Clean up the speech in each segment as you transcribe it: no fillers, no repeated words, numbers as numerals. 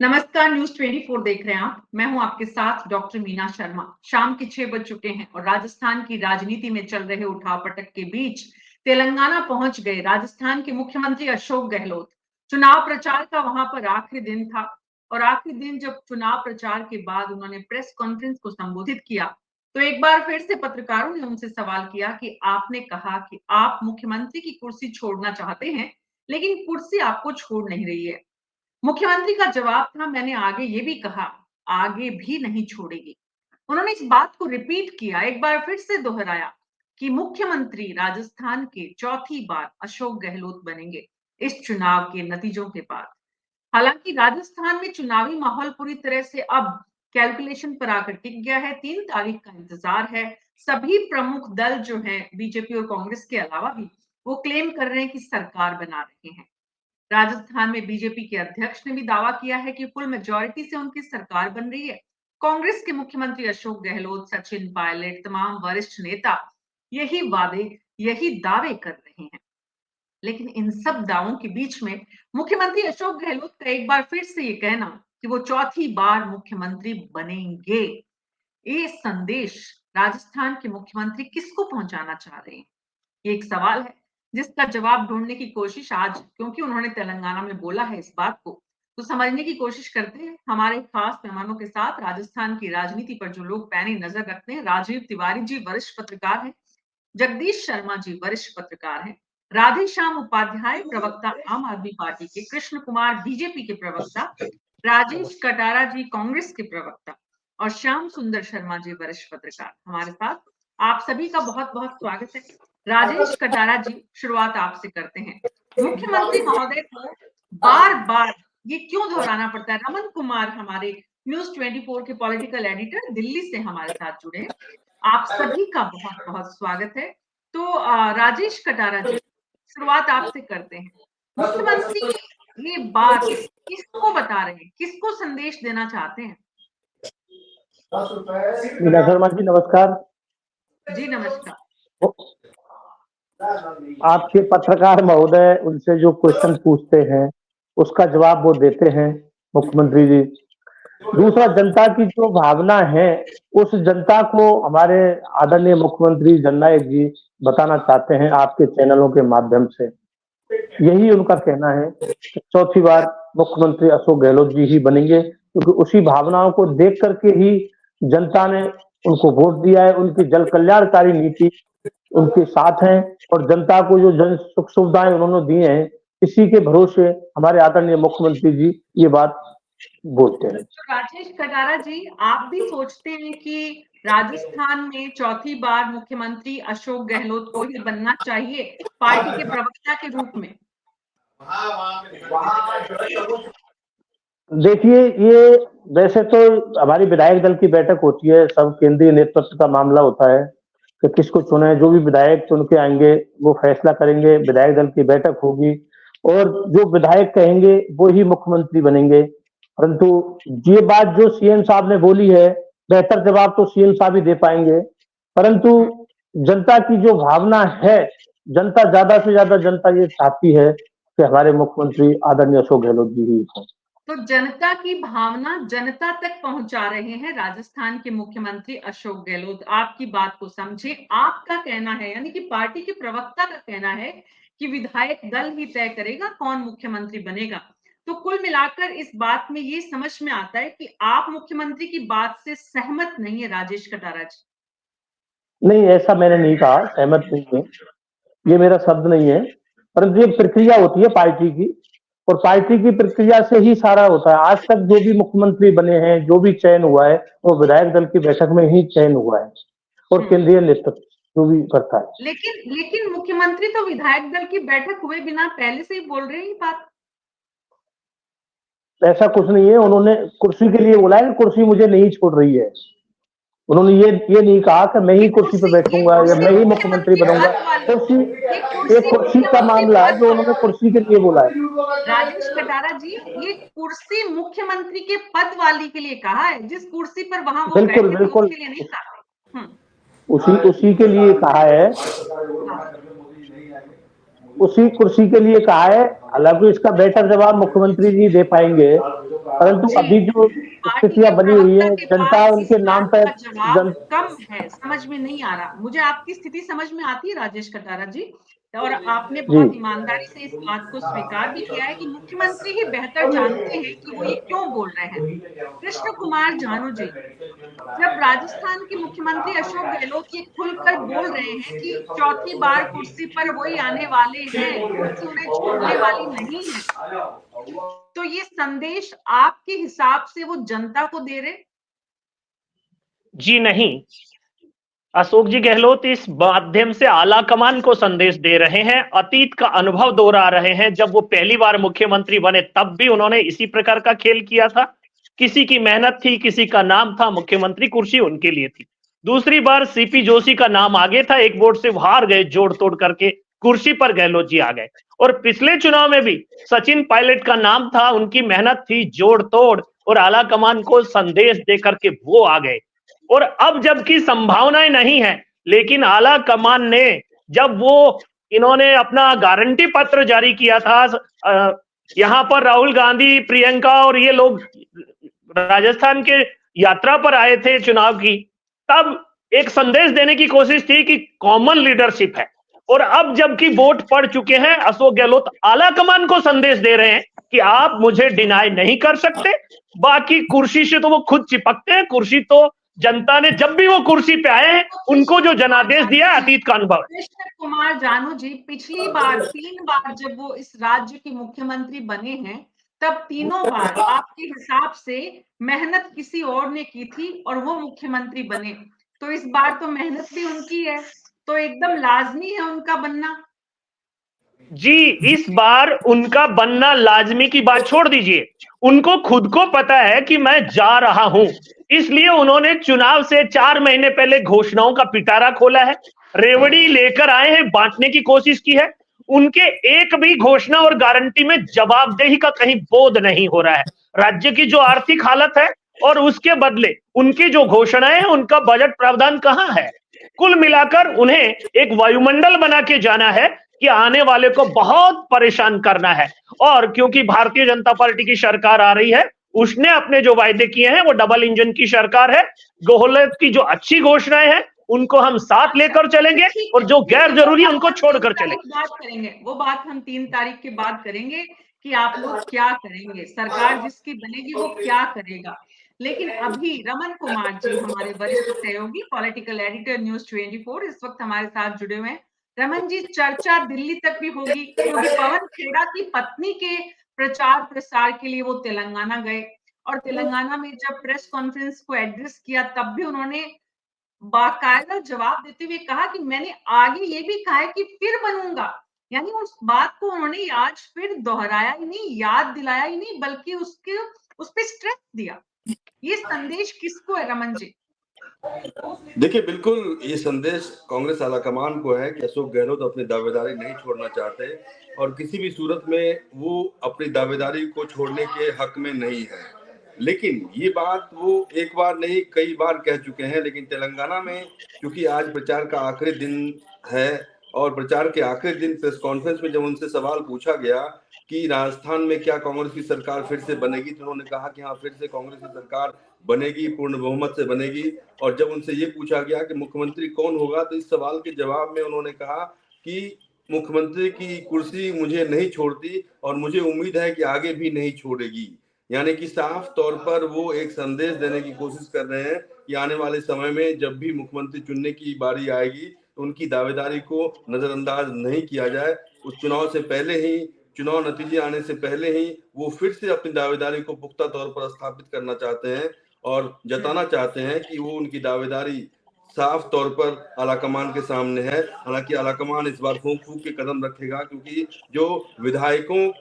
नमस्कार, न्यूज़ 24 देख रहे हैं आप। मैं हूं आपके साथ डॉक्टर मीना शर्मा। शाम के 6 बज चुके हैं और राजस्थान की राजनीति में चल रहे उठापटक के बीच तेलंगाना पहुंच गए राजस्थान के मुख्यमंत्री अशोक गहलोत। चुनाव प्रचार का वहां पर आखिरी दिन था और आखिरी दिन जब चुनाव प्रचार के बाद उन्होंने प्रेस कॉन्फ्रेंस को संबोधित किया, तो एक बार फिर से पत्रकारों ने उनसे सवाल किया कि आपने कहा कि आप मुख्यमंत्री की कुर्सी छोड़ना चाहते हैं, लेकिन कुर्सी आपको छोड़ नहीं रही है। मुख्यमंत्री का जवाब था, मैंने आगे ये भी कहा, आगे भी नहीं छोड़ेगी। उन्होंने इस बात को रिपीट किया, एक बार फिर से दोहराया कि मुख्यमंत्री राजस्थान के चौथी बार अशोक गहलोत बनेंगे इस चुनाव के नतीजों के बाद। हालांकि राजस्थान में चुनावी माहौल पूरी तरह से अब कैलकुलेशन पर आकर टिक गया है। 3 तारीख का इंतजार है। सभी प्रमुख दल जो हैं, बीजेपी और कांग्रेस के अलावा भी, वो क्लेम कर रहे हैं कि सरकार बना रहे हैं। राजस्थान में बीजेपी के अध्यक्ष ने भी दावा किया है कि फुल मेजोरिटी से उनकी सरकार बन रही है। कांग्रेस के मुख्यमंत्री अशोक गहलोत, सचिन पायलट, तमाम वरिष्ठ नेता यही वादे, यही दावे कर रहे हैं। लेकिन इन सब दावों के बीच में मुख्यमंत्री अशोक गहलोत का एक बार फिर से ये कहना कि वो चौथी बार मुख्यमंत्री बनेंगे, ये संदेश राजस्थान के मुख्यमंत्री किसको पहुंचाना चाह रहे हैं? ये एक सवाल है जिसका जवाब ढूंढने की कोशिश आज, क्योंकि उन्होंने तेलंगाना में बोला है इस बात को, तो समझने की कोशिश करते हैं हमारे खास मेहमानों के साथ। राजस्थान की राजनीति पर जो लोग पैनी नजर रखते हैं, राजीव तिवारी जी वरिष्ठ पत्रकार हैं, जगदीश शर्मा जी वरिष्ठ पत्रकार हैं, राधे श्याम उपाध्याय प्रवक्ता आम आदमी पार्टी के, कृष्ण कुमार बीजेपी के प्रवक्ता, राजेश कटारा जी कांग्रेस के प्रवक्ता और श्याम सुंदर शर्मा जी वरिष्ठ पत्रकार हमारे साथ। आप सभी का बहुत बहुत स्वागत है। राजेश कटारा जी, शुरुआत आपसे करते हैं। मुख्यमंत्री महोदय को बार बार ये क्यों दोहराना पड़ता है? रमन कुमार हमारे न्यूज़ 24 के पॉलिटिकल एडिटर दिल्ली से हमारे साथ जुड़े हैं। आप सभी का बहुत बहुत स्वागत है। तो राजेश कटारा जी, शुरुआत आपसे करते हैं। मुख्यमंत्री ये बात किसको बता रहे हैं, किसको संदेश देना चाहते हैं? मीना शर्मा जी नमस्कार। जी नमस्कार। आपके पत्रकार महोदय उनसे जो क्वेश्चन पूछते हैं उसका जवाब वो देते हैं मुख्यमंत्री जी। दूसरा, जनता की जो भावना है उस जनता को हमारे आदरणीय मुख्यमंत्री जननायक जी बताना चाहते हैं आपके चैनलों के माध्यम से। यही उनका कहना है कि चौथी बार मुख्यमंत्री अशोक गहलोत जी ही बनेंगे, क्योंकि उसी भावनाओं को देख करके ही जनता ने उनको वोट दिया है। उनकी जन कल्याणकारी नीति उनके साथ हैं और जनता को जो जन सुख सुविधाएं उन्होंने दी हैं, इसी के भरोसे हमारे आदरणीय मुख्यमंत्री जी ये बात बोलते हैं। तो राजेश कटारा जी, आप भी सोचते हैं कि राजस्थान में चौथी बार मुख्यमंत्री अशोक गहलोत को ही बनना चाहिए पार्टी के प्रवक्ता के रूप में? देखिए, ये वैसे तो हमारी विधायक दल की बैठक होती है, सब केंद्रीय नेतृत्व का मामला होता है कि किसको चुने। जो भी विधायक चुन के आएंगे वो फैसला करेंगे, विधायक दल की बैठक होगी और जो विधायक कहेंगे वो ही मुख्यमंत्री बनेंगे। परंतु ये बात जो सीएम साहब ने बोली है, बेहतर जवाब तो सीएम साहब ही दे पाएंगे। परंतु जनता की जो भावना है, जनता ज्यादा से ज्यादा जनता ये चाहती है कि हमारे मुख्यमंत्री आदरणीय अशोक गहलोत जी ही हों। तो जनता की भावना जनता तक पहुंचा रहे हैं राजस्थान के मुख्यमंत्री अशोक गहलोत। आपकी बात को समझे, आपका कहना है, यानी कि पार्टी के प्रवक्ता का कहना है कि विधायक दल ही तय करेगा कौन मुख्यमंत्री बनेगा। तो कुल मिलाकर इस बात में ये समझ में आता है कि आप मुख्यमंत्री की बात से सहमत नहीं है, राजेश कटारा जी? नहीं, ऐसा मैंने नहीं कहा, सहमत नहीं है, ये मेरा शब्द नहीं है। परंतु ये प्रक्रिया होती है पार्टी की और पार्टी की प्रक्रिया से ही सारा होता है। आज तक जो भी मुख्यमंत्री बने हैं, जो भी चयन हुआ है, वो विधायक दल की बैठक में ही चयन हुआ है और केंद्रीय नेतृत्व जो भी करता है। लेकिन लेकिन मुख्यमंत्री तो विधायक दल की बैठक हुए बिना पहले से ही बोल रहे हैं ये बात। ऐसा कुछ नहीं है, उन्होंने कुर्सी के लिए बोला है, कुर्सी मुझे नहीं छोड़ रही है। उन्होंने ये नहीं कहा कि मैं ही कुर्सी पर बैठूंगा या मैं ही मुख्यमंत्री बनूंगा। कुर्सी, ये कुर्सी का मामला है जो उन्होंने कुर्सी के लिए बोला है। राजेश कटारा जी, ये कुर्सी मुख्यमंत्री के पद वाली के लिए कहा है, जिस कुर्सी पर वहां वो बिल्कुल बैठे थे बिल्कुल, उसके लिए नहीं कहा। उसी के लिए कहा है, उसी कुर्सी के लिए कहा है। हालांकि इसका बेहतर जवाब मुख्यमंत्री जी दे पाएंगे, परंतु जी, अभी जो पार्टी के स्थितियां बनी हुई प्रवक्ता है, के जनता पास इस उनके नाम बात पर का जवाब जन कम है, समझ में नहीं आ रहा। मुझे आपकी स्थिति समझ में आती है राजेश कटारा जी, और आपने जी बहुत ईमानदारी से इस बात को स्वीकार भी किया है कि मुख्यमंत्री ही बेहतर जानते हैं कि वो ये क्यों बोल रहे हैं। कृष्ण कुमार जानू जी, जब राजस्थान के मुख्यमंत्री अशोक गहलोत ये खुलकर बोल रहे हैं कि चौथी बार कुर्सी पर वही आने वाले हैं, कुर्सी उन्हें छोड़ने वाली नहीं है, तो ये संदेश आपके हिसाब से वो जनता को दे रहे? जी नहीं, अशोक जी गहलोत इस माध्यम से आला कमान को संदेश दे रहे हैं, अतीत का अनुभव दोहरा रहे हैं। जब वो पहली बार मुख्यमंत्री बने तब भी उन्होंने इसी प्रकार का खेल किया था। किसी की मेहनत थी, किसी का नाम था, मुख्यमंत्री कुर्सी उनके लिए थी। दूसरी बार सीपी जोशी का नाम आगे था, एक वोट से हार गए, जोड़ तोड़ करके कुर्सी पर गहलोत जी आ गए। और पिछले चुनाव में भी सचिन पायलट का नाम था, उनकी मेहनत थी, जोड़ तोड़ और आला कमान को संदेश दे करके वो आ गए। और अब जबकि संभावनाएं नहीं है, लेकिन आला कमान ने जब वो इन्होंने अपना गारंटी पत्र जारी किया था, यहां पर राहुल गांधी, प्रियंका और ये लोग राजस्थान के यात्रा पर आए थे चुनाव की, तब एक संदेश देने की कोशिश थी कि कॉमन लीडरशिप है। और अब जबकि वोट पड़ चुके हैं, अशोक गहलोत आला कमान को संदेश दे रहे हैं कि आप मुझे डिनाई नहीं कर सकते। बाकी कुर्सी से तो वो खुद चिपकते हैं, कुर्सी तो जनता ने जब भी वो कुर्सी पे आए हैं उनको जो जनादेश दिया अतीत का अनुभव है। कृष्ण कुमार जानू जी, पिछली बार 3 बार जब वो इस राज्य के मुख्यमंत्री बने हैं, तब तीनों बार आपके हिसाब से मेहनत किसी और ने की थी और वो मुख्यमंत्री बने। तो इस बार तो मेहनत भी उनकी है, तो एकदम लाजमी है उनका बनना। जी, इस बार उनका बनना लाजमी की बात छोड़ दीजिए, उनको खुद को पता है कि मैं जा रहा हूं, इसलिए उन्होंने चुनाव से 4 महीने पहले घोषणाओं का पिटारा खोला है, रेवड़ी लेकर आए हैं, बांटने की कोशिश की है। उनके एक भी घोषणा और गारंटी में जवाबदेही का कहीं बोध नहीं हो रहा है। राज्य की जो आर्थिक हालत है और उसके बदले उनकी जो घोषणाएं हैं, उनका बजट प्रावधान कहां है। कुल मिलाकर उन्हें एक वायुमंडल बना के जाना है कि आने वाले को बहुत परेशान करना है। और क्योंकि भारतीय जनता पार्टी की सरकार आ रही है, उसने अपने जो वायदे किए हैं वो डबल इंजन की सरकार है। गहलोत की जो अच्छी घोषणाएं हैं उनको हम साथ लेकर चलेंगे और जो गैर जरूरी उनको छोड़कर चलेंगे। बात करेंगे, वो बात हम 3 तारीख के बाद करेंगे कि आप लोग क्या करेंगे, सरकार जिसकी बनेगी वो क्या करेगा। लेकिन अभी रमन कुमार जी, हमारे वरिष्ठ सहयोगी, पॉलिटिकल एडिटर न्यूज 24, इस वक्त हमारे साथ जुड़े हुए हैं। रमन जी, चर्चा दिल्ली तक भी होगी क्योंकि पवन खेड़ा की पत्नी के प्रचार प्रसार के लिए वो तेलंगाना गए, और तेलंगाना में जब प्रेस कॉन्फ्रेंस को एड्रेस किया तब भी उन्होंने बाकायदा जवाब देते हुए कहा कि मैंने आगे ये भी कहा है कि फिर बनूंगा। यानी उस बात को उन्होंने आज फिर दोहराया ही नहीं, याद दिलाया ही नहीं, बल्कि उस पे स्ट्रेस दिया। ये संदेश किसको है रमन जी? देखिए, बिल्कुल ये संदेश कांग्रेस आलाकमान को है कि अशोक गहलोत अपनी दावेदारी नहीं छोड़ना चाहते और किसी भी सूरत में वो अपनी दावेदारी को छोड़ने के हक में नहीं है। लेकिन ये बात वो एक बार नहीं कई बार कह चुके हैं। लेकिन तेलंगाना में क्योंकि आज प्रचार का आखिरी दिन है और प्रचार के आखिरी दिन प्रेस कॉन्फ्रेंस में जब उनसे सवाल पूछा गया कि राजस्थान में क्या कांग्रेस की सरकार फिर से बनेगी, तो उन्होंने कहा कि हाँ, फिर से कांग्रेस की सरकार बनेगी, पूर्ण बहुमत से बनेगी। और जब उनसे ये पूछा गया कि मुख्यमंत्री कौन होगा, तो इस सवाल के जवाब में उन्होंने कहा कि मुख्यमंत्री की कुर्सी मुझे नहीं छोड़ती और मुझे उम्मीद है कि आगे भी नहीं छोड़ेगी। यानी कि साफ तौर पर वो एक संदेश देने की कोशिश कर रहे हैं कि आने वाले समय में जब भी मुख्यमंत्री चुनने की बारी आएगी तो उनकी दावेदारी को नजरअंदाज नहीं किया जाए। उस चुनाव से पहले ही, चुनाव नतीजे आने से पहले ही वो फिर से अपनी दावेदारी को पुख्ता तौर पर स्थापित करना चाहते हैं और जताना चाहते हैं कि वो उनकी दावेदारी साफ तौर पर आलाकमान के सामने है। हालांकि आलाकमान इस बार फूंक फूंक के कदम रखेगा क्योंकि जो विधायकों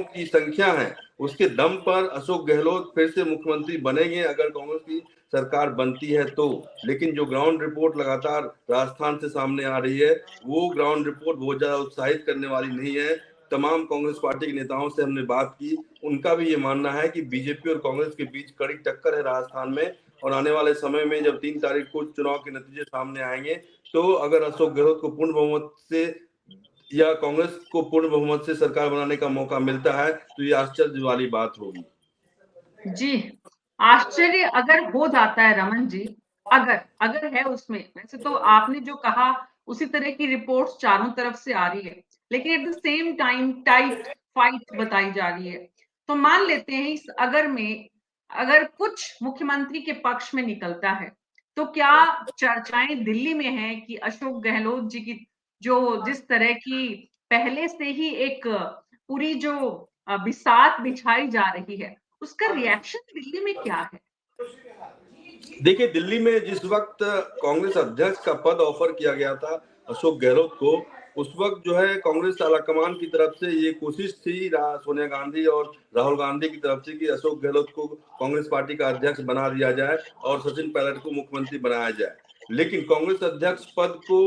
की संख्या है उसके दम पर अशोक गहलोत फिर से मुख्यमंत्री बनेंगे अगर कांग्रेस की सरकार बनती है तो। लेकिन जो ग्राउंड रिपोर्ट लगातार राजस्थान से सामने आ रही है वो ग्राउंड रिपोर्ट बहुत ज्यादा उत्साहित करने वाली नहीं है। तमाम कांग्रेस पार्टी के नेताओं से हमने बात की, उनका भी ये मानना है कि बीजेपी और कांग्रेस के बीच कड़ी टक्कर है राजस्थान में। और आने वाले समय में जब 3 तारीख को चुनाव के नतीजे सामने आएंगे तो अगर अशोक गहलोत को पूर्ण बहुमत से या कांग्रेस को पूर्ण बहुमत से सरकार बनाने का मौका मिलता है तो ये आश्चर्य वाली बात होगी। जी, आश्चर्य अगर हो जाता है रमन जी, अगर अगर है उसमें, वैसे तो आपने जो कहा उसी तरह की रिपोर्ट्स चारों तरफ से आ रही है, लेकिन at the same time tight fight बताई जा रही है। तो मान लेते हैं इस अगर में अगर कुछ मुख्यमंत्री के पक्ष में निकलता है, तो क्या चर्चाएं दिल्ली में हैं कि अशोक गहलोत जी की जो जिस तरह की पहले से ही एक पूरी जो बिसात बिछाई जा रही है, उसका रिएक्शन दिल्ली में क्या है? देखिए, दिल्ली में जिस वक्त कांग्रेस अध्यक्ष का पद ऑफर किया गया था अशोक गहलोत को, उस वक्त जो है कांग्रेस आलाकमान की तरफ से ये कोशिश थी सोनिया गांधी और राहुल गांधी की तरफ से कि अशोक गहलोत को कांग्रेस पार्टी का अध्यक्ष बना दिया जाए और सचिन पायलट को मुख्यमंत्री बनाया जाए। लेकिन कांग्रेस अध्यक्ष पद को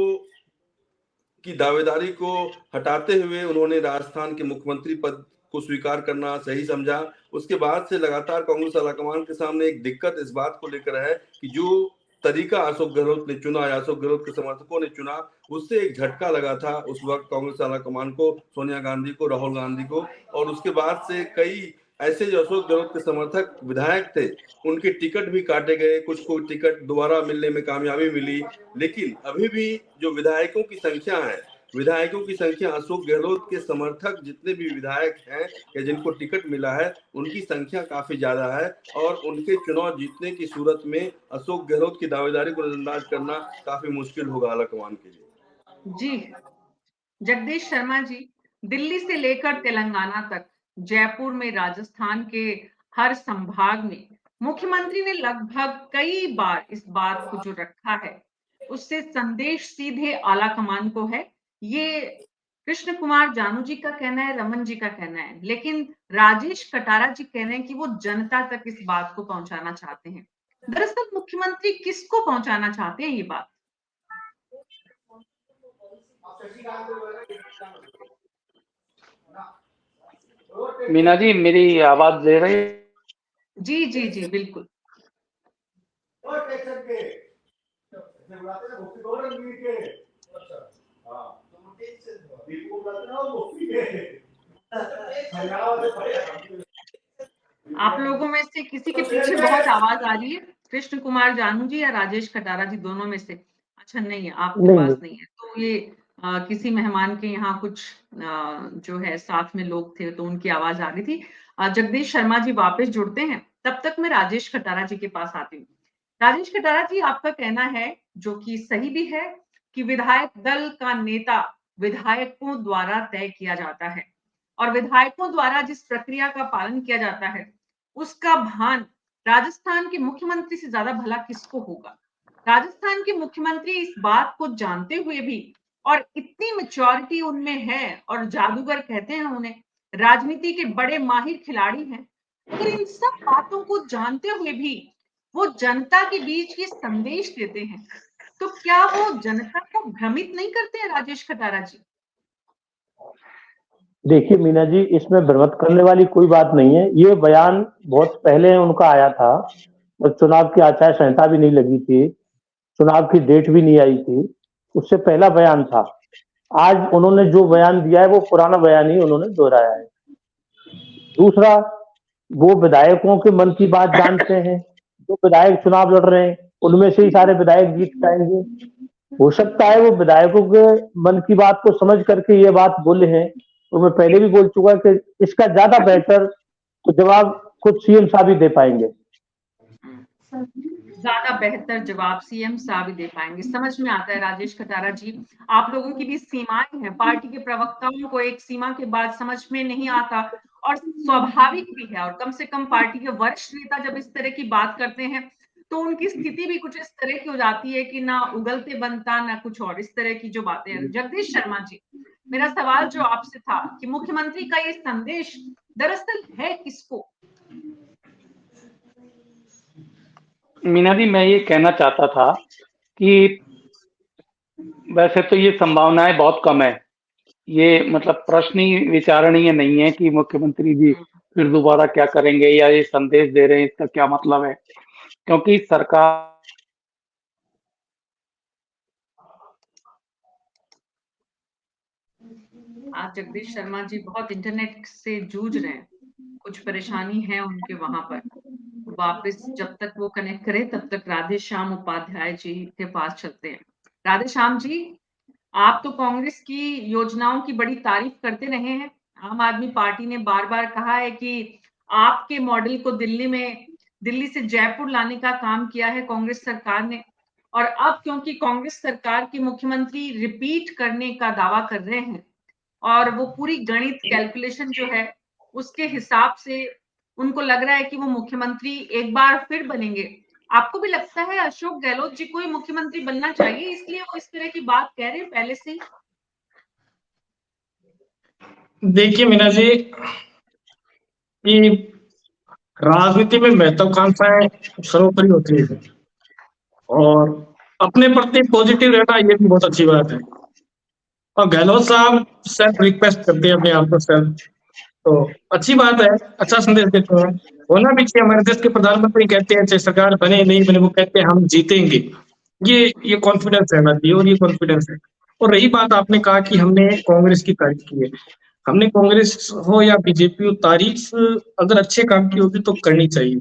की दावेदारी को हटाते हुए उन्होंने राजस्थान के मुख्यमंत्री पद को स्वीकार करना सही समझा। उसके बाद से लगातार कांग्रेस आलाकमान के सामने एक दिक्कत इस बात को लेकर है कि जो तरीका अशोक गहलोत ने चुना या अशोक गहलोत के समर्थकों ने चुना, उससे एक झटका लगा था उस वक्त कांग्रेस आलाकमान को, सोनिया गांधी को, राहुल गांधी को। और उसके बाद से कई ऐसे जो अशोक गहलोत के समर्थक विधायक थे, उनके टिकट भी काटे गए, कुछ को टिकट दोबारा मिलने में कामयाबी मिली। लेकिन अभी भी जो विधायकों की संख्या है, विधायकों की संख्या अशोक गहलोत के समर्थक जितने भी विधायक हैं या जिनको टिकट मिला है, उनकी संख्या काफी ज्यादा है और उनके चुनाव जीतने की सूरत में अशोक गहलोत की दावेदारी को नजरअंदाज करना काफी मुश्किल होगा आलाकमान के लिए। जी, जगदीश शर्मा जी, दिल्ली से लेकर तेलंगाना तक, जयपुर में, राजस्थान के हर संभाग में मुख्यमंत्री ने लगभग कई बार इस बात को जो रखा है, उससे संदेश सीधे आला कमान को है। ये कृष्ण कुमार जानू जी का कहना है, रमन जी का कहना है, लेकिन राजेश कटारा जी कह रहे हैं कि वो जनता तक इस बात को पहुंचाना चाहते हैं। दरअसल मुख्यमंत्री किसको पहुंचाना चाहते हैं ये बात? मीना जी, मेरी आवाज ले रही है? जी जी जी, बिल्कुल। आप लोगों में से किसी के पीछे बहुत आवाज आ रही है, कृष्ण कुमार जानू जी या राजेश खटारा जी, दोनों में से? अच्छा, नहीं है, आपके नहीं पास नहीं। नहीं है, तो ये किसी मेहमान के यहाँ कुछ जो है साथ में लोग थे, तो उनकी आवाज आ रही थी। जगदीश शर्मा जी वापस जुड़ते हैं, तब तक मैं राजेश खटारा जी के पास आती हूँ। राजेश खटारा जी, आपका कहना है, जो कि सही भी है, कि विधायक दल का नेता विधायकों द्वारा तय किया जाता है और विधायकों द्वारा जिस प्रक्रिया का पालन किया जाता है, उसका भान राजस्थान के मुख्यमंत्री से ज्यादा भला किसको होगा? राजस्थान के मुख्यमंत्री इस बात को जानते हुए भी, और इतनी मैच्योरिटी उनमें है, और जादूगर कहते हैं उन्हें, राजनीति के बड़े माहिर खिलाड़ी हैं, अगर इन सब बातों को जानते हुए भी वो जनता के बीच ये संदेश देते हैं, तो क्या वो जनता को भ्रमित नहीं करते हैं, राजेश खटारा जी? देखिए मीना जी, इसमें भ्रमित करने वाली कोई बात नहीं है। ये बयान बहुत पहले उनका आया था और चुनाव की आचार संहिता भी नहीं लगी थी, चुनाव की डेट भी नहीं आई थी, उससे पहला बयान था। आज उन्होंने जो बयान दिया है वो पुराना बयान ही उन्होंने दोहराया है। दूसरा, वो विधायकों के मन की बात जानते हैं। जो विधायक चुनाव लड़ रहे हैं उनमें से ही सारे विधायक जीत पाएंगे। हो सकता है वो विधायकों के मन की बात को समझ करके ये बात बोले हैं, और मैं पहले भी बोल चुका कि इसका ज्यादा बेहतर तो जवाब खुद सीएम साहब ही दे पाएंगे। ज्यादा बेहतर जवाब सीएम साहब ही दे पाएंगे, समझ में आता है राजेश खटारा जी। आप लोगों की भी सीमाएं हैं, पार्टी के प्रवक्ताओं को एक सीमा के बाद समझ में नहीं आता, और स्वाभाविक भी है, और कम से कम पार्टी के वरिष्ठ नेता जब इस तरह की बात करते हैं, तो उनकी स्थिति भी कुछ इस तरह की हो जाती है कि ना उगलते बनता ना कुछ और, इस तरह की जो बातें हैं। जगदीश शर्मा जी, मेरा सवाल जो आपसे था कि मुख्यमंत्री का ये संदेश दरअसल है किसको? मीना जी, मैं ये कहना चाहता था कि वैसे तो ये संभावनाएं बहुत कम है। ये मतलब प्रश्न ही विचारणीय नहीं है कि मुख्यमंत्री जी फिर दोबारा क्या करेंगे या ये संदेश दे रहे हैं, इसका क्या मतलब है? क्योंकि सरकार आज जगदीश शर्मा जी बहुत इंटरनेट से जूझ रहे हैं, कुछ परेशानी है उनके वहां पर। वापस जब तक वो कनेक्ट करे तब तक राधे श्याम उपाध्याय जी के पास चलते हैं। राधे श्याम जी, आप तो कांग्रेस की योजनाओं की बड़ी तारीफ करते रहे हैं। आम आदमी पार्टी ने बार बार कहा है कि आपके मॉडल को दिल्ली से जयपुर लाने का काम किया है कांग्रेस सरकार ने, और अब क्योंकि कांग्रेस सरकार के मुख्यमंत्री रिपीट करने का दावा कर रहे हैं और वो पूरी गणित कैलकुलेशन जो है उसके हिसाब से उनको लग रहा है कि वो मुख्यमंत्री एक बार फिर बनेंगे। आपको भी लगता है अशोक गहलोत जी को ही मुख्यमंत्री बनना चाहिए, इसलिए वो इस तरह की बात कह रहे हैं पहले से ही? देखिए मीना जी, कि राजनीति में महत्वाकांक्षाएं सर्वोपरि होती है और अपने प्रति पॉजिटिव रहना ये भी बहुत अच्छी बात है। और गहलोत साहब सेल्फ रिक्वेस्ट करते हैं अपने आप को सेल्फ, तो अच्छी बात है, अच्छा संदेश देते हैं। होना भी चाहिए। हमारे देश के प्रधानमंत्री कहते हैं चाहे सरकार बने नहीं बने, वो कहते हैं हम जीतेंगे। ये कॉन्फिडेंस रहना चाहिए और ये कॉन्फिडेंस है। और रही बात, आपने कहा कि हमने कांग्रेस की तारीफ की है। हमने कांग्रेस हो या बीजेपी हो, तारीफ अगर अच्छे काम की होगी तो करनी चाहिए,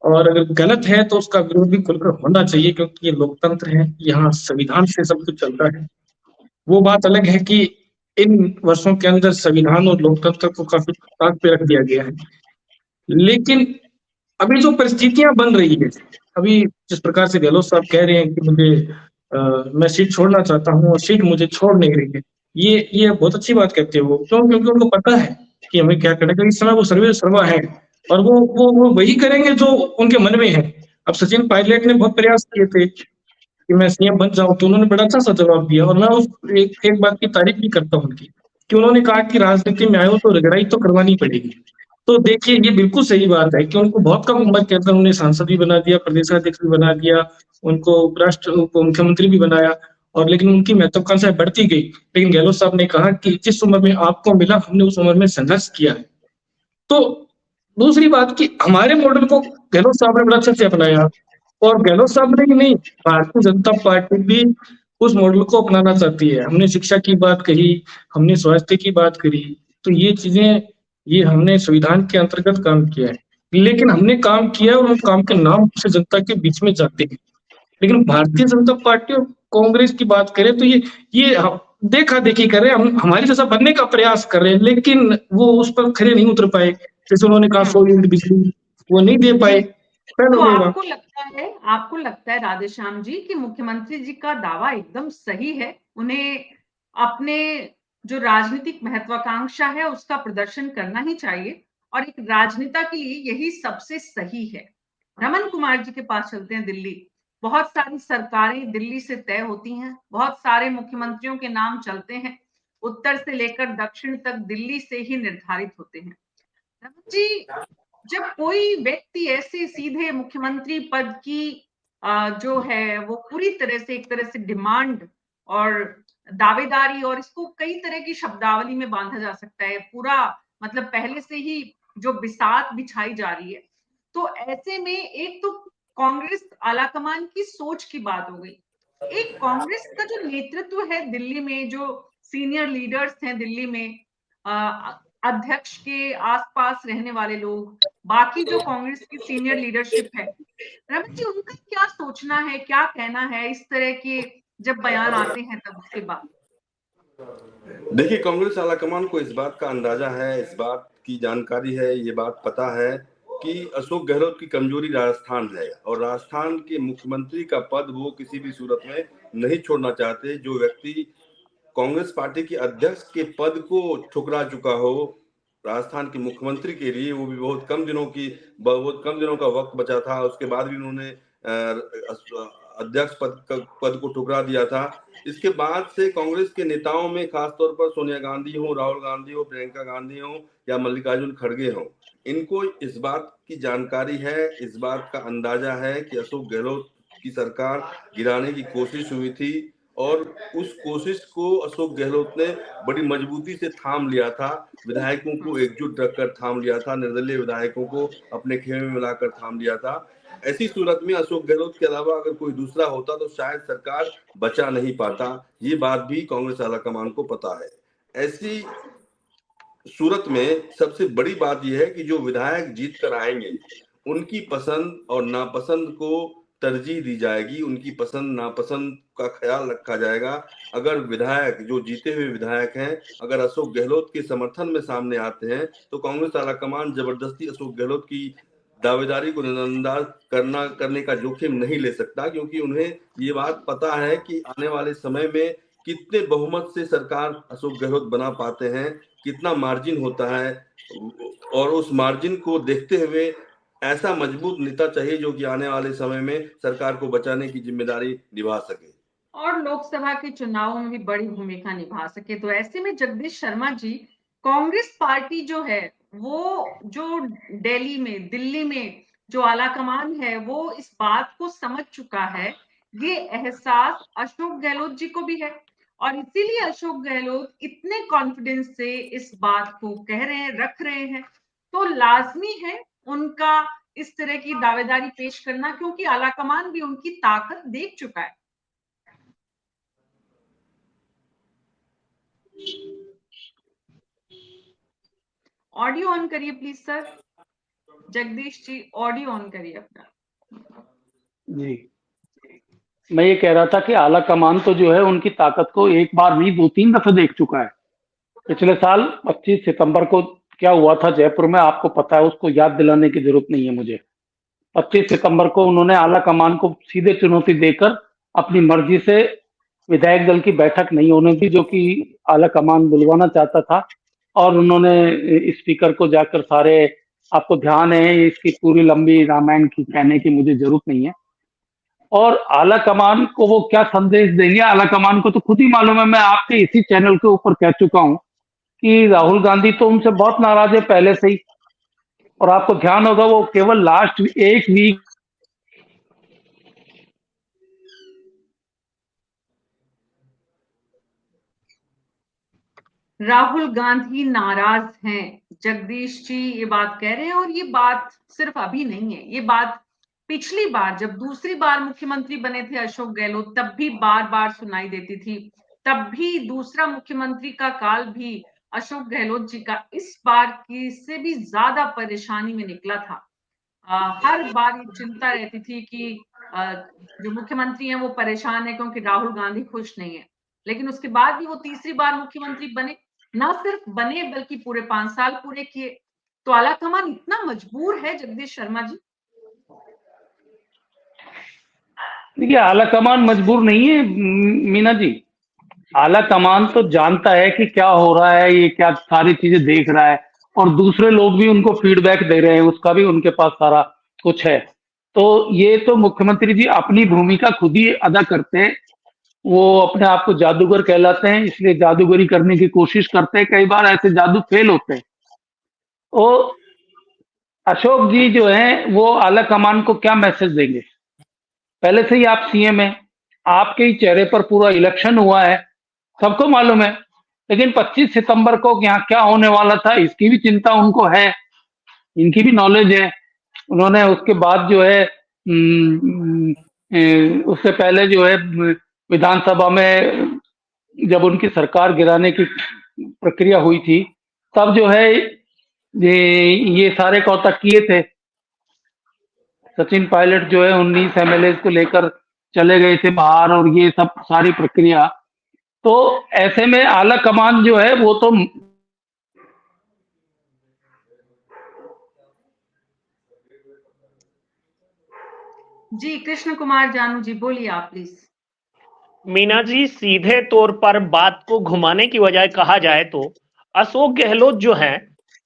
और अगर गलत है तो उसका विरोध भी खुलकर होना चाहिए, क्योंकि ये लोकतंत्र है, यहाँ संविधान से सब कुछ चलता है। वो बात अलग है कि इन वर्षों के अंदर संविधान और लोकतंत्र को काफी ताक पे रख दिया गया है। लेकिन अभी जो परिस्थितियां बन रही है, अभी जिस प्रकार से गहलोत साहब कह रहे हैं कि मैं सीट छोड़ना चाहता हूँ और सीट मुझे छोड़ नहीं रही है, ये बहुत अच्छी बात कहते हैं वो। क्यों? क्योंकि उनको पता है कि हमें क्या करना है। इस समय वो सर्वे सर्वा है और वो वही करेंगे जो उनके मन में है। अब सचिन पायलट ने बहुत प्रयास किए थे कि मैं सीएम बन जाऊं, तो उन्होंने बड़ा अच्छा सा जवाब दिया, और मैं उस एक बात की तारीफ भी करता हूँ उनकी, कि उन्होंने कहा कि राजनीति में आए हो तो रगड़ाई तो करवानी पड़ेगी। तो देखिए, ये बिल्कुल सही बात है कि उनको बहुत कम उम्र के अंदर उन्हें सांसद भी बना दिया, प्रदेशाध्यक्ष भी बना दिया, उनको उप मुख्यमंत्री भी बनाया, और लेकिन उनकी महत्वाकांक्षाएं बढ़ती गई। लेकिन गहलोत साहब ने कहा कि जिस उम्र में आपको मिला, हमने उस उम्र में संघर्ष किया है। तो दूसरी बात कि हमारे मॉडल को गहलोत साहब ने बड़ा अच्छे से अपनाया, और गहलोत साहब ने ही नहीं, भारतीय जनता पार्टी भी उस मॉडल को अपनाना चाहती है। हमने शिक्षा की बात कही, हमने स्वास्थ्य की बात करी, तो ये चीजें, ये हमने संविधान के अंतर्गत काम किया है। लेकिन हमने काम किया और उस काम के नाम से जनता के बीच में जाते हैं। लेकिन भारतीय जनता पार्टी और कांग्रेस की बात करें तो ये देखा देखी कर रहे हैं, हम हमारे जैसा बनने का प्रयास कर रहे हैं, लेकिन वो उस पर खड़े नहीं उतर पाए। जैसे उन्होंने कहा 100 यूनिट बिजली वो नहीं दे पाए। तो आपको लगता है राधेश्याम जी कि मुख्यमंत्री जी का दावा एकदम सही है, उन्हें अपने जो राजनीतिक महत्वाकांक्षा है उसका प्रदर्शन करना ही चाहिए, और एक राजनेता के लिए यही सबसे सही है। रमन कुमार जी के पास चलते हैं दिल्ली। बहुत सारी सरकारें दिल्ली से तय होती हैं, बहुत सारे मुख्यमंत्रियों के नाम चलते हैं, उत्तर से लेकर दक्षिण तक दिल्ली से ही निर्धारित होते हैं। रमन जी, जब कोई व्यक्ति ऐसे सीधे मुख्यमंत्री पद की जो है वो पूरी तरह से, एक तरह से डिमांड और दावेदारी, और इसको कई तरह की शब्दावली में बांधा जा सकता है, पूरा मतलब पहले से ही जो बिसात बिछाई जा रही है, तो ऐसे में एक तो कांग्रेस आलाकमान की सोच की बात हो गई, एक कांग्रेस का जो नेतृत्व है दिल्ली में, जो सीनियर लीडर्स हैं दिल्ली में, अध्यक्ष के आसपास रहने वाले लोग, बाकी जो कांग्रेस की सीनियर लीडरशिप है, रमन जी उनका क्या सोचना है, क्या कहना है इस तरह के जब बयान आते हैं तब उसके बाद? देखिए, कांग्रेस आलाकमान को इस बात का अंदाजा है, इस बात की जानकारी है, ये बात पता है कि अशोक गहलोत की कमजोरी राजस्थान है, और राजस्थान के मुख्यमंत्री का पद वो किसी भी सूरत में नहीं छोड़ना चाहते। जो व्यक्ति कांग्रेस पार्टी के अध्यक्ष के पद को ठुकरा चुका हो राजस्थान के मुख्यमंत्री के लिए, वो भी बहुत कम दिनों का वक्त बचा था, उसके बाद भी उन्होंने अध्यक्ष पद को ठुकरा दिया था। इसके बाद से कांग्रेस के नेताओं में खासतौर पर सोनिया गांधी हो, राहुल गांधी हो, प्रियंका गांधी हो या मल्लिकार्जुन खड़गे हो, इनको इस बात की जानकारी है, इस बात का अंदाजा है कि अशोक गहलोत की सरकार गिराने की कोशिश हुई थी, और उस कोशिश को अशोक गहलोत ने बड़ी मजबूती से थाम लिया था। विधायकों को एकजुट रखकर थाम लिया था, निर्दलीय विधायकों को अपने खेमे में मिलाकर थाम लिया था। ऐसी सूरत में अशोक गहलोत के अलावा अगर कोई दूसरा होता तो शायद सरकार बचा नहीं पाता। ये बात भी कांग्रेस आलाकमान को पता है। ऐसी सूरत में सबसे बड़ी बात यह है कि जो विधायक जीत कर आएंगे उनकी पसंद और नापसंद को तरजीह दी जाएगी, उनकी पसंद नापसंद का ख्याल रखा जाएगा। अगर विधायक, जो जीते हुए विधायक हैं, अगर अशोक गहलोत के समर्थन में सामने आते हैं तो कांग्रेस आलाकमान जबरदस्ती अशोक गहलोत की दावेदारी को नजरअंदाज करने का जोखिम नहीं ले सकता, क्योंकि उन्हें ये बात पता है कि आने वाले समय में कितने बहुमत से सरकार अशोक गहलोत बना पाते हैं, कितना मार्जिन होता है, और उस मार्जिन को देखते हुए ऐसा मजबूत नेता चाहिए जो कि आने वाले समय में सरकार को बचाने की जिम्मेदारी निभा सके और लोकसभा के चुनावों में भी बड़ी भूमिका निभा सके। तो ऐसे में जगदीश शर्मा जी, कांग्रेस पार्टी जो है वो जो दिल्ली में जो आलाकमान है वो इस बात को समझ चुका है। ये एहसास अशोक गहलोत जी को भी है और इसीलिए अशोक गहलोत इतने कॉन्फिडेंस से इस बात को कह रहे हैं, रख रहे हैं। तो लाजमी है उनका इस तरह की दावेदारी पेश करना, क्योंकि आलाकमान भी उनकी ताकत देख चुका है। ऑडियो ऑन करिए please sir. Jagdish ji audio on करिए अपना। जी, मैं ये कह रहा था कि आला कमान तो जो है उनकी ताकत को एक बार नहीं 2-3 दफे देख चुका है। पिछले साल 25 सितंबर को क्या हुआ था जयपुर में, आपको पता है, उसको याद दिलाने की जरूरत नहीं है मुझे। 25 सितंबर को उन्होंने आला कमान को सीधे चुनौती देकर अपनी मर्जी से विधायक दल की बैठक नहीं होने दी, जो कि आला कमान बुलवाना चाहता था, और उन्होंने स्पीकर को जाकर सारे, आपको ध्यान है, इसकी पूरी लंबी रामायण की कहने की मुझे जरूरत नहीं है। और आला कमान को वो क्या संदेश देंगे, आला कमान को तो खुद ही मालूम है। मैं आपके इसी चैनल के ऊपर कह चुका हूं कि राहुल गांधी तो उनसे बहुत नाराज है पहले से ही, और आपको ध्यान होगा वो केवल लास्ट एक वीक राहुल गांधी नाराज हैं, जगदीश जी ये बात कह रहे हैं। और ये बात सिर्फ अभी नहीं है, ये बात पिछली बार जब दूसरी बार मुख्यमंत्री बने थे अशोक गहलोत, तब भी बार बार सुनाई देती थी। तब भी दूसरा मुख्यमंत्री का काल भी अशोक गहलोत जी का इस बार की से भी ज्यादा परेशानी में निकला था। हर बार ये चिंता रहती थी कि जो मुख्यमंत्री हैं वो परेशान है क्योंकि राहुल गांधी खुश नहीं है। लेकिन उसके बाद भी वो तीसरी बार मुख्यमंत्री बने, ना सिर्फ बने बल्कि पूरे 5 साल पूरे किए। तो आलाकमान इतना मजबूर है जगदीश शर्मा जी? देखिए, आला कमान मजबूर नहीं है मीना जी। आला कमान तो जानता है कि क्या हो रहा है, ये क्या सारी चीजें देख रहा है, और दूसरे लोग भी उनको फीडबैक दे रहे हैं, उसका भी उनके पास सारा कुछ है। तो ये तो मुख्यमंत्री जी अपनी भूमिका खुद ही अदा करते हैं। वो अपने आप को जादूगर कहलाते हैं, इसलिए जादूगरी करने की कोशिश करते हैं। कई बार ऐसे जादू फेल होते हैं। तो अशोक जी जो है वो आला कमान को क्या मैसेज देंगे? पहले से ही आप सीएम हैं, आपके ही चेहरे पर पूरा इलेक्शन हुआ है, सबको मालूम है। लेकिन 25 सितंबर को यहाँ क्या होने वाला था इसकी भी चिंता उनको है, इनकी भी नॉलेज है। उन्होंने उसके बाद जो है उससे पहले जो है विधानसभा में जब उनकी सरकार गिराने की प्रक्रिया हुई थी, तब जो है ये सारे कौतक किए थे। सचिन पायलट जो है 19 एमएलए को लेकर चले गए थे बाहर, और ये सब सारी प्रक्रिया। तो ऐसे में आला कमान जो है वो तो जी कृष्ण कुमार जानू जी बोलिए आप प्लीज। मीना जी, सीधे तौर पर बात को घुमाने की बजाय कहा जाए तो अशोक गहलोत जो है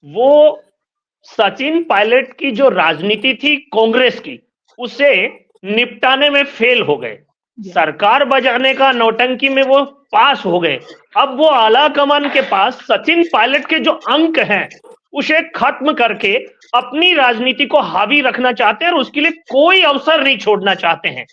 वो सचिन पायलट की जो राजनीति थी कांग्रेस की, उसे निपटाने में फेल हो गए। सरकार बजाने का नौटंकी में वो पास हो गए। अब वो आला कमान के पास सचिन पायलट के जो अंक हैं उसे खत्म करके अपनी राजनीति को हावी रखना चाहते हैं, और उसके लिए कोई अवसर नहीं छोड़ना चाहते हैं।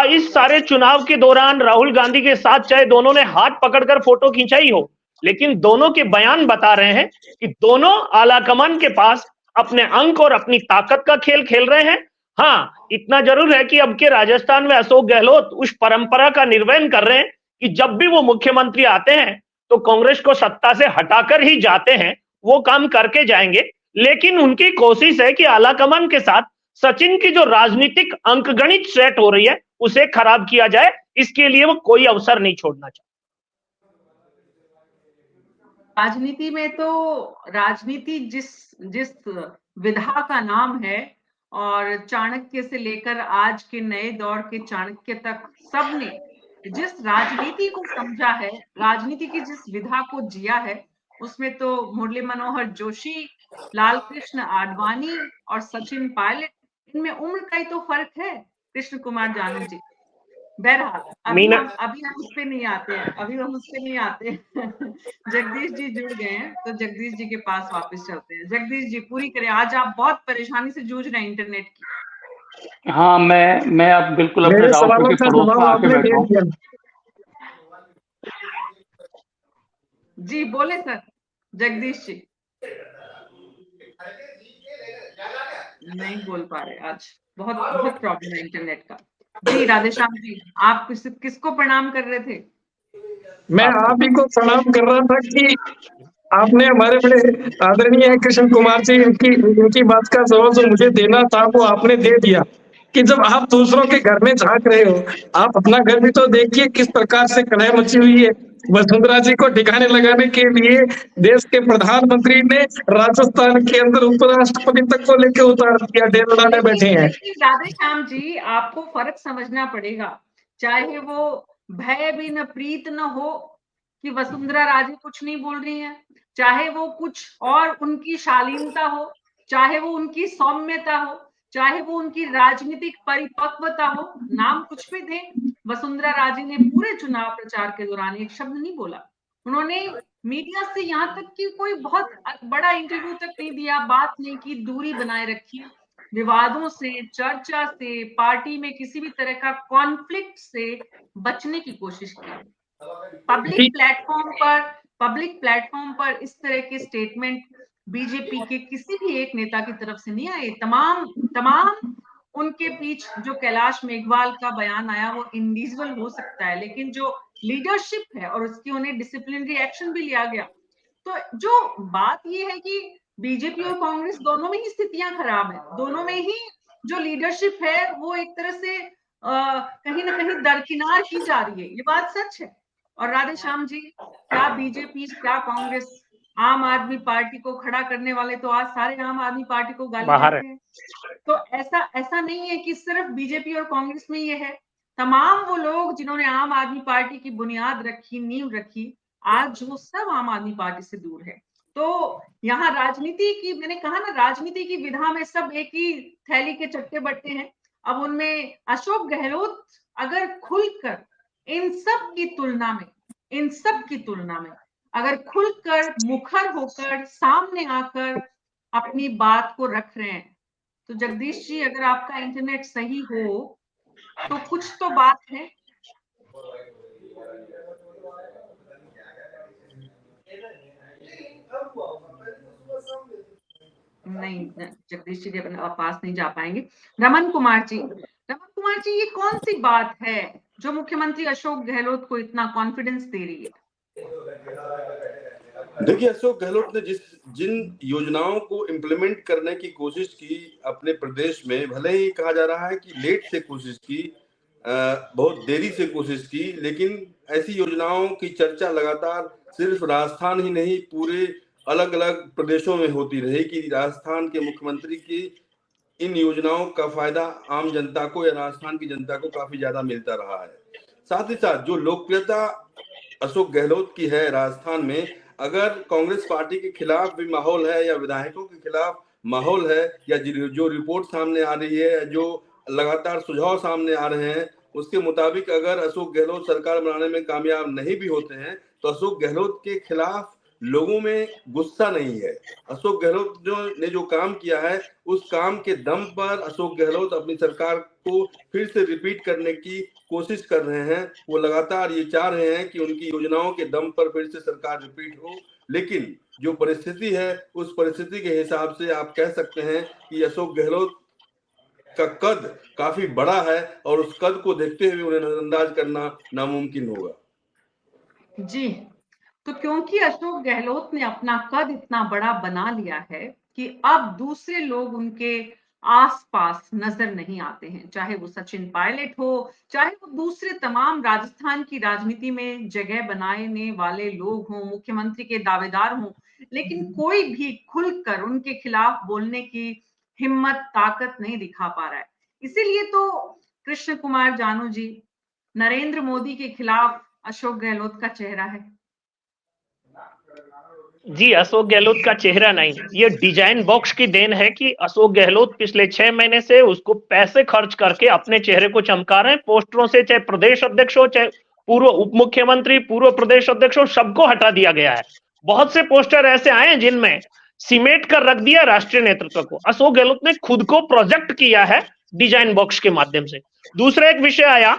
इस सारे चुनाव के दौरान राहुल गांधी के साथ चाहे दोनों ने हाथ पकड़कर फोटो खिंचाई हो, लेकिन दोनों के बयान बता रहे हैं कि दोनों आलाकमान के पास अपने अंक और अपनी ताकत का खेल खेल रहे हैं। हाँ, इतना जरूर है कि अब के राजस्थान में अशोक गहलोत उस परंपरा का निर्वहन कर रहे हैं कि जब भी वो मुख्यमंत्री आते हैं तो कांग्रेस को सत्ता से हटाकर ही जाते हैं। वो काम करके जाएंगे, लेकिन उनकी कोशिश है कि आलाकमान के साथ सचिन की जो राजनीतिक अंकगणित सेट हो रही है उसे खराब किया जाए, इसके लिए वो कोई अवसर नहीं छोड़ना चाहते। राजनीति में तो राजनीति जिस जिस विधा का नाम है, और चाणक्य से लेकर आज के नए दौर के चाणक्य तक सबने जिस राजनीति को समझा है, राजनीति की जिस विधा को जिया है, उसमें तो मुरली मनोहर जोशी, लाल कृष्ण आडवाणी और सचिन पायलट, इनमें उम्र का ही तो फर्क है। कृष्ण कुमार जानू जी, बहरहाल अभी हम उस पे नहीं आते हैं, अभी हम उस पे नहीं आते हैं। जगदीश जी जुड़ गए हैं, तो जगदीश जी के पास वापस चलते हैं। जगदीश जी पूरी करें, आज आप बहुत परेशानी से जूझ रहे हैं इंटरनेट की। हाँ, मैं अब बिल्कुल अपने मेरे राउटर सवालों के का पड़ोस में जवाब आके आपने बैठा दे हूँ। दिया। जी बोले सर, जगदीश जी नहीं बोल पा रहे आज, बहुत बहुत प्रॉब्लम है इंटरनेट का। जी राधेश्याम जी, आप किसको प्रणाम कर रहे थे? मैं आप ही को प्रणाम कर रहा था कि आपने हमारे बड़े आदरणीय कृष्ण कुमार जी इनकी बात का जवाब जो मुझे देना था वो आपने दे दिया कि जब आप दूसरों के घर में झांक रहे हो, आप अपना घर भी तो देखिए किस प्रकार से कलह मची हुई है। वसुंधरा जी को ठिकाने लगाने के लिए देश के प्रधानमंत्री ने राजस्थान के अंदर उपराष्ट्रपति तक को लेकर उतार दिया, डेरा डाले बैठे हैं। लेकिन राधेश्याम जी, आपको फर्क समझना पड़ेगा, चाहे वो भय भी न प्रीत न हो कि वसुंधरा राजे कुछ नहीं बोल रही हैं, चाहे वो कुछ और उनकी शालीनता हो, चाहे वो उनकी सौम्यता हो, चाहे वो उनकी राजनीतिक परिपक्वता हो, नाम कुछ भी दे, वसुंधरा राजे ने पूरे चुनाव प्रचार के दौरान एक शब्द नहीं बोला। उन्होंने मीडिया से यहाँ तक कि कोई बहुत बड़ा इंटरव्यू तक नहीं दिया, बात नहीं की, दूरी बनाए रखी, विवादों से, चर्चा से, पार्टी में किसी भी तरह का कॉन्फ्लिक्ट से बचने की कोशिश की। पब्लिक प्लेटफॉर्म पर इस तरह के स्टेटमेंट बीजेपी के किसी भी एक नेता की तरफ से नहीं आए। तमाम उनके बीच जो कैलाश मेघवाल का बयान आया वो इंडिविजुअल हो सकता है, लेकिन जो लीडरशिप है और उसकी उन्हें डिसिप्लिनरी एक्शन भी लिया गया। तो जो बात ये है कि बीजेपी और कांग्रेस दोनों में ही स्थितियां खराब है, दोनों में ही जो लीडरशिप है वो एक तरह से कहीं ना कहीं दरकिनार की जा रही है, ये बात सच है। और राधेश्याम जी, क्या बीजेपी, क्या कांग्रेस, आम आदमी पार्टी को खड़ा करने वाले तो आज सारे आम आदमी पार्टी को गाली देते हैं। तो ऐसा नहीं है कि सिर्फ बीजेपी और कांग्रेस में ये है, तमाम वो लोग जिन्होंने आम आदमी पार्टी की बुनियाद रखी, नींव रखी, आज वो सब आम आदमी पार्टी से दूर है। तो यहाँ राजनीति की, मैंने कहा ना, राजनीति की विधा में सब एक ही थैली के चट्टे बट्टे हैं। अब उनमें अशोक गहलोत अगर खुलकर इन सब की तुलना में अगर खुलकर मुखर होकर सामने आकर अपनी बात को रख रहे हैं, तो जगदीश जी अगर आपका इंटरनेट सही हो तो कुछ तो बात है। नहीं, जगदीश जी के पास नहीं जा पाएंगे। रमन कुमार जी, ये कौन सी बात है जो मुख्यमंत्री अशोक गहलोत को इतना कॉन्फिडेंस दे रही है? देखिए, अशोक गहलोत ने जिन योजनाओं को इम्प्लीमेंट करने की कोशिश की अपने प्रदेश में, भले ही कहा जा रहा है कि लेट से कोशिश की, बहुत देरी से कोशिश की, लेकिन ऐसी योजनाओं की चर्चा लगातार सिर्फ राजस्थान ही नहीं पूरे अलग अलग प्रदेशों में होती रही कि राजस्थान के मुख्यमंत्री की इन योजनाओं का फायदा आम जनता को या राजस्थान की जनता को काफी ज्यादा मिलता रहा है। साथ ही साथ जो लोकप्रियता अशोक गहलोत की है राजस्थान में, अगर कांग्रेस पार्टी के खिलाफ भी माहौल है या विधायकों के खिलाफ माहौल है या जो रिपोर्ट सामने आ रही है, जो लगातार सुझाव सामने आ रहे हैं, उसके मुताबिक अगर अशोक गहलोत सरकार बनाने में कामयाब नहीं भी होते हैं तो अशोक गहलोत के खिलाफ लोगों में गुस्सा नहीं है। अशोक गहलोत ने जो काम किया है उस काम के दम पर अशोक गहलोत अपनी सरकार को फिर से रिपीट करने की कोशिश कर रहे हैं। वो लगातार ये चाह रहे हैं कि उनकी योजनाओं के दम पर फिर से सरकार रिपीट हो, लेकिन जो परिस्थिति है उस परिस्थिति के हिसाब से आप कह सकते हैं कि अशोक गहलोत का कद काफी बड़ा है और उस कद को देखते हुए उन्हें नजरअंदाज करना नामुमकिन होगा। जी, तो क्योंकि अशोक गहलोत ने अपना कद इतना बड़ा बना लिया है, कि अब दूसरे लोग उनके आसपास नजर नहीं आते हैं, चाहे वो सचिन पायलट हो, चाहे वो दूसरे तमाम राजस्थान की राजनीति में जगह बनाने वाले लोग हों, मुख्यमंत्री के दावेदार हों, लेकिन कोई भी खुलकर उनके खिलाफ बोलने की हिम्मत, ताकत नहीं दिखा पा रहा है। इसीलिए तो कृष्ण कुमार जानू जी नरेंद्र मोदी के खिलाफ अशोक गहलोत का चेहरा है। जी, अशोक गहलोत का चेहरा नहीं, ये डिजाइन बॉक्स की देन है कि अशोक गहलोत पिछले 6 महीने से उसको पैसे खर्च करके अपने चेहरे को चमका रहे हैं। पोस्टरों से चाहे प्रदेश अध्यक्ष हो, चाहे पूर्व उप मुख्यमंत्री, पूर्व प्रदेश अध्यक्ष हो, सबको हटा दिया गया है। बहुत से पोस्टर ऐसे आए हैं जिनमें सिमेट कर रख दिया राष्ट्रीय नेतृत्व को। अशोक गहलोत ने खुद को प्रोजेक्ट किया है डिजाइन बॉक्स के माध्यम से। दूसरा एक विषय आया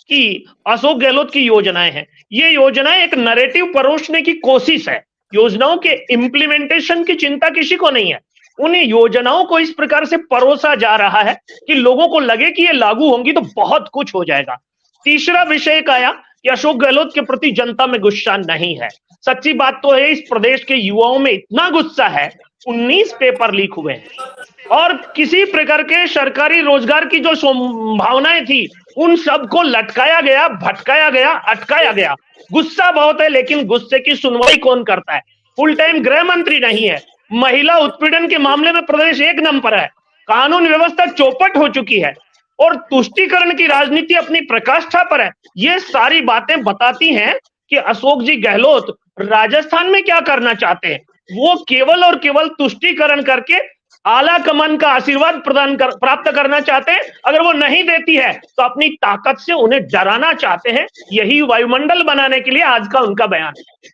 कि अशोक गहलोत की योजनाएं हैं। ये योजनाएं एक नैरेटिव परोसने की कोशिश है। योजनाओं के इम्प्लीमेंटेशन की चिंता किसी को नहीं है। उन योजनाओं को इस प्रकार से परोसा जा रहा है कि लोगों को लगे कि ये लागू होंगी तो बहुत कुछ हो जाएगा। तीसरा विषय एक आया कि अशोक गहलोत के प्रति जनता में गुस्सा नहीं है। सच्ची बात तो है, इस प्रदेश के युवाओं में इतना गुस्सा है, 19 पेपर लीक हुए हैं और किसी प्रकार के सरकारी रोजगार की जो संभावनाएं थी उन सबको लटकाया गया, भटकाया गया, अटकाया गया। गुस्सा बहुत है, लेकिन गुस्से की सुनवाई कौन करता है? फुल टाइम गृह मंत्री नहीं है। महिला उत्पीड़न के मामले में प्रदेश 1 नंबर है। कानून व्यवस्था चौपट हो चुकी है और तुष्टीकरण की राजनीति अपनी प्रकाष्ठा पर है। ये सारी बातें बताती हैं कि अशोक जी गहलोत राजस्थान में क्या करना चाहते हैं। वो केवल और केवल तुष्टीकरण करके आला कमान का आशीर्वाद प्राप्त करना चाहते हैं। अगर वो नहीं देती है तो अपनी ताकत से उन्हें डराना चाहते हैं। यही वायुमंडल बनाने के लिए आज का उनका बयान है।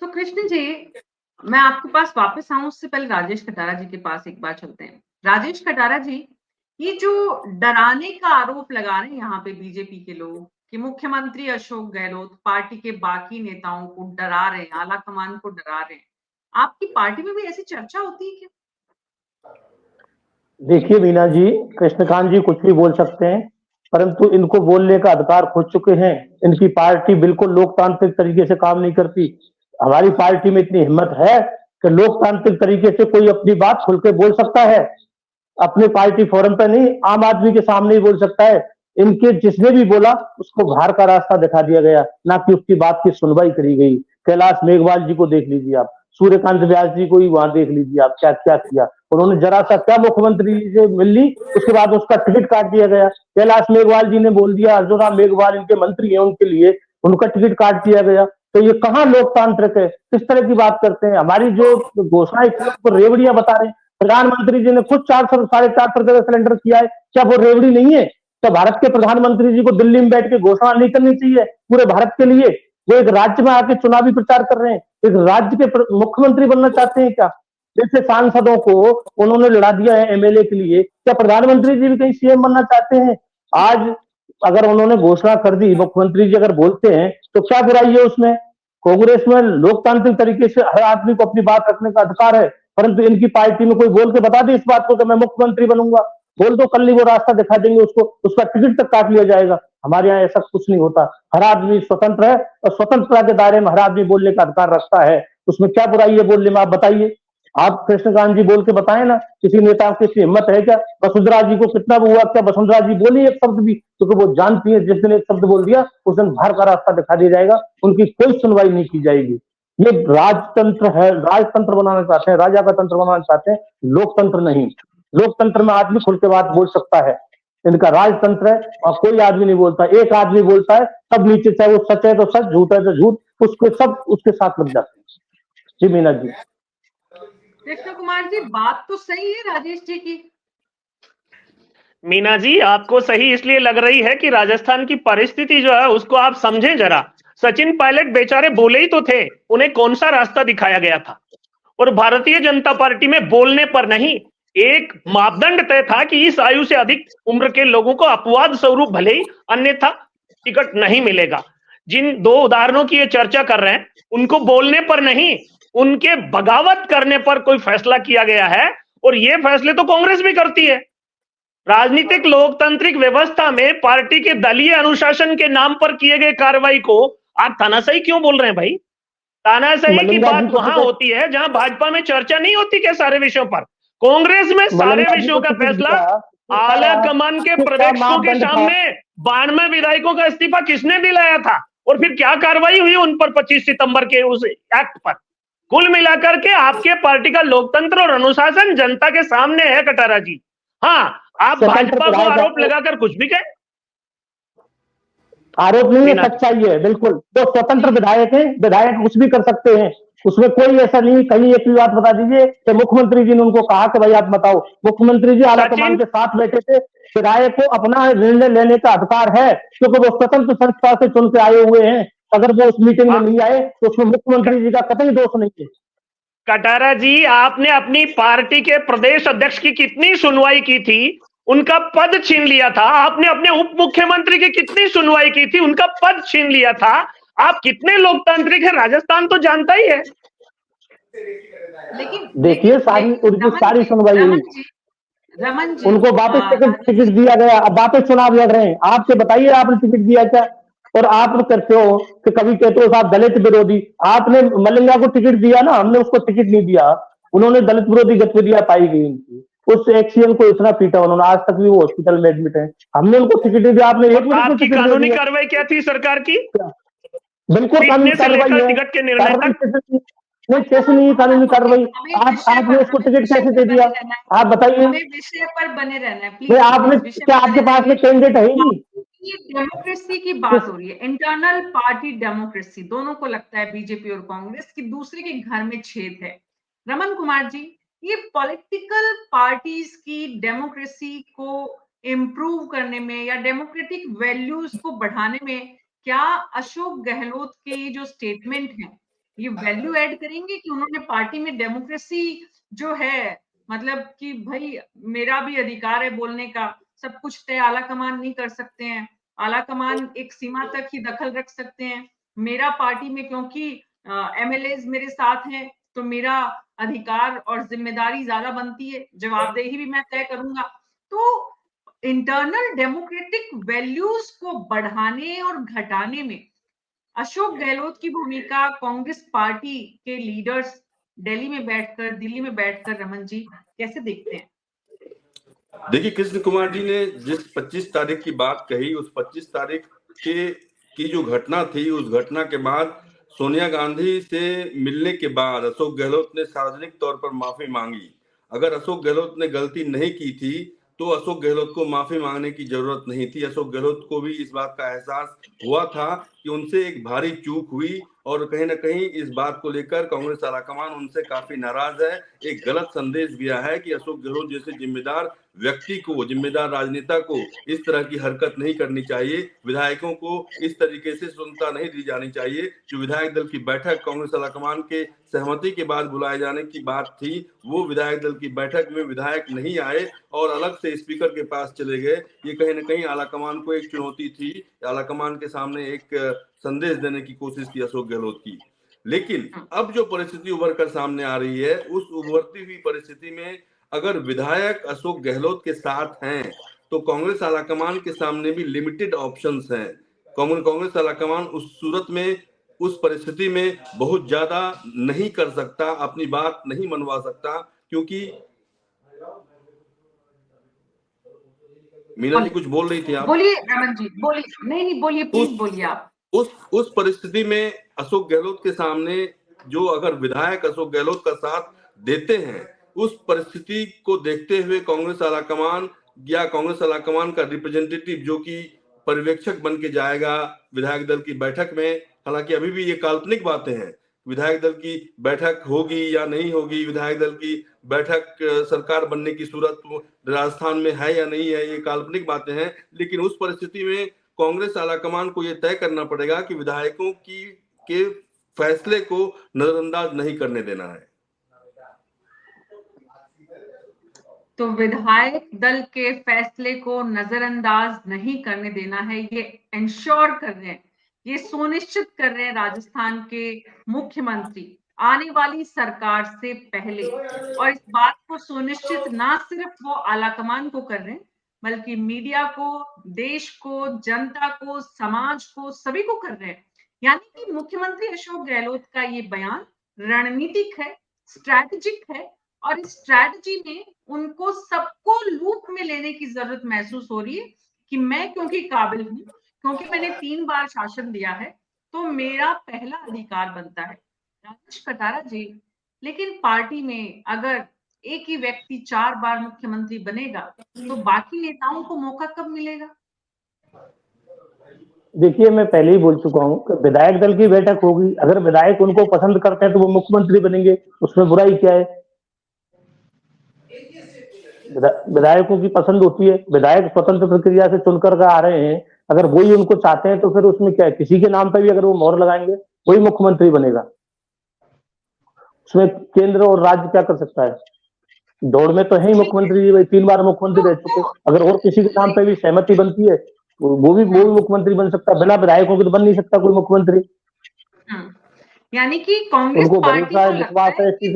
तो कृष्ण जी, मैं आपके पास वापस आऊं उससे पहले राजेश कटारा जी के पास एक बार चलते हैं। राजेश कटारा जी, ये जो डराने का आरोप लगा रहे हैं यहाँ पे बीजेपी के लोग कि मुख्यमंत्री अशोक गहलोत पार्टी के बाकी नेताओं को डरा रहे हैं, आला कमान को डरा रहे हैं, आपकी पार्टी में भी ऐसी चर्चा होती है क्या? देखिए मीना जी, कृष्णकांत जी कुछ भी बोल सकते हैं, परंतु इनको बोलने का अधिकार खो चुके हैं। इनकी पार्टी बिल्कुल लोकतांत्रिक तरीके से काम नहीं करती। हमारी पार्टी में इतनी हिम्मत है कि लोकतांत्रिक तरीके से कोई अपनी बात खुल के बोल सकता है। अपने पार्टी फोरम पे नहीं, आम आदमी के सामने ही बोल सकता है। इनके जिसने भी बोला उसको बाहर का रास्ता दिखा दिया गया, ना कि उसकी बात की सुनवाई करी गई। कैलाश मेघवाल जी को देख लीजिए आप, सूर्यकांत व्यास जी को ही वहां देख लीजिए आप, क्या क्या किया उन्होंने। जरा सा क्या मुख्यमंत्री से मिल ली, उसके बाद उसका टिकट काट दिया गया। कैलाश मेघवाल जी ने बोल दिया, अर्जुन राम मेघवाल इनके मंत्री हैं, उनके लिए उनका टिकट काट दिया गया। तो ये कहाँ लोकतांत्रिक है? किस तरह की बात करते हैं? हमारी जो घोषणाएं तो रेवड़ियां बता रहे हैं। प्रधानमंत्री जी ने खुद 400 450 रुपए का सिलेंडर किया है, क्या वो रेवड़ी नहीं है? क्या भारत के प्रधानमंत्री जी को दिल्ली में बैठ के घोषणा नहीं करनी चाहिए पूरे भारत के लिए? वो एक राज्य में आके चुनावी प्रचार कर रहे हैं, एक राज्य के मुख्यमंत्री बनना चाहते हैं क्या? जैसे सांसदों को उन्होंने लड़ा दिया है एमएलए के लिए, क्या प्रधानमंत्री जी भी कहीं सीएम बनना चाहते हैं? आज अगर उन्होंने घोषणा कर दी, मुख्यमंत्री जी अगर बोलते हैं तो क्या बुराई है उसमें? कांग्रेस में लोकतांत्रिक तरीके से हर आदमी को अपनी बात रखने का अधिकार है, परंतु इनकी पार्टी में कोई बोल के बता दे इस बात को कि मैं मुख्यमंत्री बनूंगा, बोल दो, कल ही वो रास्ता दिखा देंगे उसको, उसका टिकट तक काट लिया जाएगा। हमारे यहाँ ऐसा कुछ नहीं होता। हर आदमी स्वतंत्र है और स्वतंत्रता के दायरे में हर आदमी बोलने का अधिकार रखता है। उसमें क्या बुराई है बोलने में? आप बताइए, आप कृष्णकांत जी बोल के बताएं ना, किसी नेता की हिम्मत है क्या? वसुंधरा जी को कितना हुआ, क्या वसुंधरा जी बोली एक शब्द भी? क्योंकि वो जानती है जिस दिन एक शब्द बोल दिया उस दिन बाहर का रास्ता दिखा दिया जाएगा, उनकी कोई सुनवाई नहीं की जाएगी। ये राजतंत्र है, राजतंत्र बनाना चाहते हैं, राजा का तंत्र बनाना चाहते हैं, लोकतंत्र नहीं। लोकतंत्र में आदमी खुल के बात बोल सकता है, इनका राजतंत्र है और कोई आदमी नहीं बोलता। एक आदमी बोलता है, सब नीचे, चाहे वो सच है तो सच, झूठ है तो झूठ, उसके सब उसके साथ लग जाते हैं। जी मीना जी। कृष्ण कुमार जी, बात तो सही है राजेश जी की। मीना जी, आपको सही इसलिए लग रही है कि राजस्थान की परिस्थिति जो है उसको आप समझें जरा। सचिन पायलट बेचारे बोले ही तो थे, उन्हें कौन सा रास्ता दिखाया गया था? और भारतीय जनता पार्टी में बोलने पर नहीं, एक मापदंड तय था कि इस आयु से अधिक उम्र के लोगों को अपवाद स्वरूप भले ही अन्यथा टिकट नहीं मिलेगा। जिन 2 उदाहरणों की ये चर्चा कर रहे हैं, उनको बोलने पर नहीं, उनके बगावत करने पर कोई फैसला किया गया है। और ये फैसले तो कांग्रेस भी करती है। राजनीतिक लोकतांत्रिक व्यवस्था में पार्टी के दलीय अनुशासन के नाम पर किए गए कार्रवाई को आप तानाशाही क्यों बोल रहे हैं भाई? तानाशाही की मलिंगा जी बात को वहां टिकट होती है जहां भाजपा में चर्चा नहीं होती क्या सारे विषयों पर। कांग्रेस में सारे मलिंगा जी विषयों को का टिकट फैसला दिया तो आला क्या कमान के उसके क्या पर्यवेक्षकों के मापदंड था? सामने 92 विधायकों का इस्तीफा किसने दिलाया था, और फिर क्या कार्रवाई हुई उन पर 25 सितंबर के उस एक्ट पर। कुल मिलाकर के आपके पार्टी का लोकतंत्र और अनुशासन जनता के सामने है कटारा जी। हाँ, आप स्वतंत्र भाजपा को विधायक आरोप है, लगाकर कुछ भी कहें। आरोप नहीं है, मीना जी, सच्चाई है। बिल्कुल, तो स्वतंत्र विधायक है, विधायक कुछ भी कर सकते हैं, उसमें कोई ऐसा नहीं। कहीं एक भी बात बता दीजिए कि मुख्यमंत्री जी ने उनको कहा कि भाई आप बताओ। मुख्यमंत्री जी आलाकमान सचिन के साथ बैठे थे। विधायक को अपना निर्णय लेने का अधिकार है, क्योंकि वो स्वतंत्र संस्था से चुन के आए हुए हैं। अगर वो उस मीटिंग में आ, नहीं आए तो उसमें मुख्यमंत्री जी का कतई दोष नहीं है। कटारा जी, आपने अपनी पार्टी के प्रदेश अध्यक्ष की कितनी सुनवाई की थी, उनका पद छीन लिया था। आपने अपने उप मुख्यमंत्री की कितनी सुनवाई की थी, उनका पद छीन लिया था। आप कितने लोकतांत्रिक है, राजस्थान तो जानता ही है। लेकिन देखिए, लेकिन सारी लेकिन उनकी सारी सुनवाई हुई, रमन जी उनको वापस राजन टिकट जी, दिया गया, अब वापस चुनाव लड़ रहे हैं। आपसे बताइए, आपने टिकट दिया क्या? और आप करते हो कि कभी कहते हो साहब दलित विरोधी। आपने मलिंगा को टिकट दिया ना, हमने उसको टिकट नहीं दिया। उन्होंने दलित विरोधी गतिविधियां पाई गई उनकी। उस एक्सीएम को इतना पीटा उन्होंने, आज तक भी वो हॉस्पिटल में एडमिट है। हमने उनको टिकट नहीं दिया, आपने 1 मिनट में आपकी टिकट दे कानूनी दिया। कार्रवाई क्या थी सरकार की, बिल्कुल कानूनी पीटने से कार्रवाई लेकर है। टिकट के निर्णय कार्रवाई तक। नहीं, कैसे नहीं है कानूनी कार्रवाई? आपने उसको हमें टिकट विषय कैसे पर दे बने दिया? रहना है। आप बताइए। हमें विषय पर बने रहना है, नहीं, प्लीज आपने प्लीज विषय क्या, पर आपके बने पास में रहिए। कैंडिडेट है ही नहीं? ये डेमोक्रेसी की बात किस हो रही है, इंटरनल पार्टी डेमोक्रेसी। दोनों को लगता है, बीजेपी और कांग्रेस, की दूसरे के घर में छेद है। रमन कुमार जी, ये पॉलिटिकल पार्टीज की डेमोक्रेसी को इम्प्रूव करने में या डेमोक्रेटिक वैल्यूज को बढ़ाने में क्या अशोक गहलोत के ये जो स्टेटमेंट है ये वैल्यू ऐड करेंगे कि उन्होंने पार्टी में डेमोक्रेसी जो है, मतलब कि भाई मेरा भी अधिकार है बोलने का, सब कुछ तय आला कमान नहीं कर सकते हैं, आला कमान एक सीमा तक ही दखल रख सकते हैं, मेरा पार्टी में क्योंकि एमएलए मेरे साथ हैं तो मेरा अधिकार और जिम्मेदारी ज्यादा बनती है, जवाबदेही भी मैं तय करूंगा। तो इंटरनल डेमोक्रेटिक वैल्यूज को बढ़ाने और घटाने में अशोक गहलोत की भूमिका, कांग्रेस पार्टी के लीडर्स दिल्ली में बैठकर रमन जी कैसे देखते हैं? देखिए, कृष्ण कुमार जी ने जिस 25 तारीख की बात कही, उस 25 तारीख के की जो घटना थी, उस घटना के बाद सोनिया गांधी से मिलने के बाद अशोक गहलोत ने सार्वजनिक तौर पर माफी मांगी। अगर अशोक गहलोत ने गलती नहीं की थी तो अशोक गहलोत को माफी मांगने की जरूरत नहीं थी। अशोक गहलोत को भी इस बात का एहसास हुआ था कि उनसे एक भारी चूक हुई और कहीं ना कहीं इस बात को लेकर कांग्रेस आलाकमान उनसे काफी नाराज है। एक गलत संदेश गया है कि अशोक गहलोत जैसे जिम्मेदार व्यक्ति को, जिम्मेदार राजनेता को इस तरह की हरकत नहीं करनी चाहिए। विधायकों को इस तरीके से स्वतंत्रता नहीं दी जानी चाहिए। जो विधायक दल की बैठक कांग्रेस आलाकमान के सहमति के बाद बुलाए जाने की बात थी, वो विधायक दल की बैठक में विधायक नहीं आए और अलग से स्पीकर के पास चले गए। ये कहीं ना कहीं आलाकमान को एक चुनौती थी, आलाकमान के सामने एक संदेश देने की कोशिश की अशोक गहलोत की। लेकिन अब जो परिस्थिति उभर कर सामने आ रही है, उस उभरती हुई परिस्थिति में अगर विधायक अशोक गहलोत के साथ हैं तो कांग्रेस आलाकमान के सामने भी लिमिटेड ऑप्शंस हैं। कांग्रेस आलाकमान उस सूरत में, उस परिस्थिति में बहुत ज्यादा नहीं कर सकता, अपनी बात नहीं मनवा सकता, क्योंकि मीना जी कुछ बोल रही थी आप? बोलिए रमन जी, बोलिए। नहीं बोलिए, प्लीज बोलिए आप। उस परिस्थिति में अशोक गहलोत के सामने जो अगर विधायक अशोक गहलोत का साथ देते हैं, उस परिस्थिति को देखते हुए कांग्रेस आलाकमान या कांग्रेस आलाकमान का रिप्रेजेंटेटिव जो कि पर्यवेक्षक बन के जाएगा विधायक दल की बैठक में, हालांकि अभी भी ये काल्पनिक बातें हैं, विधायक दल की बैठक होगी या नहीं होगी, विधायक दल की बैठक सरकार बनने की सूरत राजस्थान में है या नहीं है, ये काल्पनिक बातें हैं। लेकिन उस परिस्थिति में कांग्रेस आलाकमान को यह तय करना पड़ेगा कि विधायकों की के फैसले को नजरअंदाज नहीं करने देना है। तो विधायक दल के फैसले को नजरअंदाज नहीं करने देना है, ये इंश्योर कर रहे हैं, ये सुनिश्चित कर रहे हैं राजस्थान के मुख्यमंत्री आने वाली सरकार से पहले। और इस बात को सुनिश्चित ना सिर्फ वो आलाकमान को कर रहे हैं, बल्कि मीडिया को, देश को, जनता को, समाज को, सभी को कर रहे हैं यानी कि मुख्यमंत्री अशोक गहलोत का ये बयान रणनीतिक है, स्ट्रैटेजिक है, और इस स्ट्रैटेजी में उनको सबको लूप में लेने की जरूरत महसूस हो रही है कि मैं क्योंकि काबिल हूं, क्योंकि मैंने 3 बार शासन दिया है, तो मेरा पहला अधिकार बनता है। राजेश कटारा जी, लेकिन पार्टी में अगर एक ही व्यक्ति 4 बार मुख्यमंत्री बनेगा तो बाकी नेताओं को मौका कब मिलेगा? देखिए, मैं पहले ही बोल चुका हूं कि विधायक दल की बैठक होगी, अगर विधायक उनको पसंद करते हैं तो वो मुख्यमंत्री बनेंगे, उसमें बुराई क्या है? विधायकों की पसंद होती है, विधायक स्वतंत्र प्रक्रिया से चुनकर आ रहे हैं, अगर वही उनको चाहते हैं तो फिर उसमें क्या है? किसी के नाम पर भी अगर वो मोहर लगाएंगे वही मुख्यमंत्री बनेगा, उसमें केंद्र और राज्य क्या कर सकता है? दौड़ में तो है ही मुख्यमंत्री जी, भाई 3 बार मुख्यमंत्री रह चुके, अगर और किसी के नाम पे भी सहमति बनती है वो भी मुख्यमंत्री बन सकता है, बिना विधायकों के तो बन नहीं सकता कोई मुख्यमंत्री। यानी कि कांग्रेस उनको पार्टी भरोसा को है, लगता विश्वास है है कि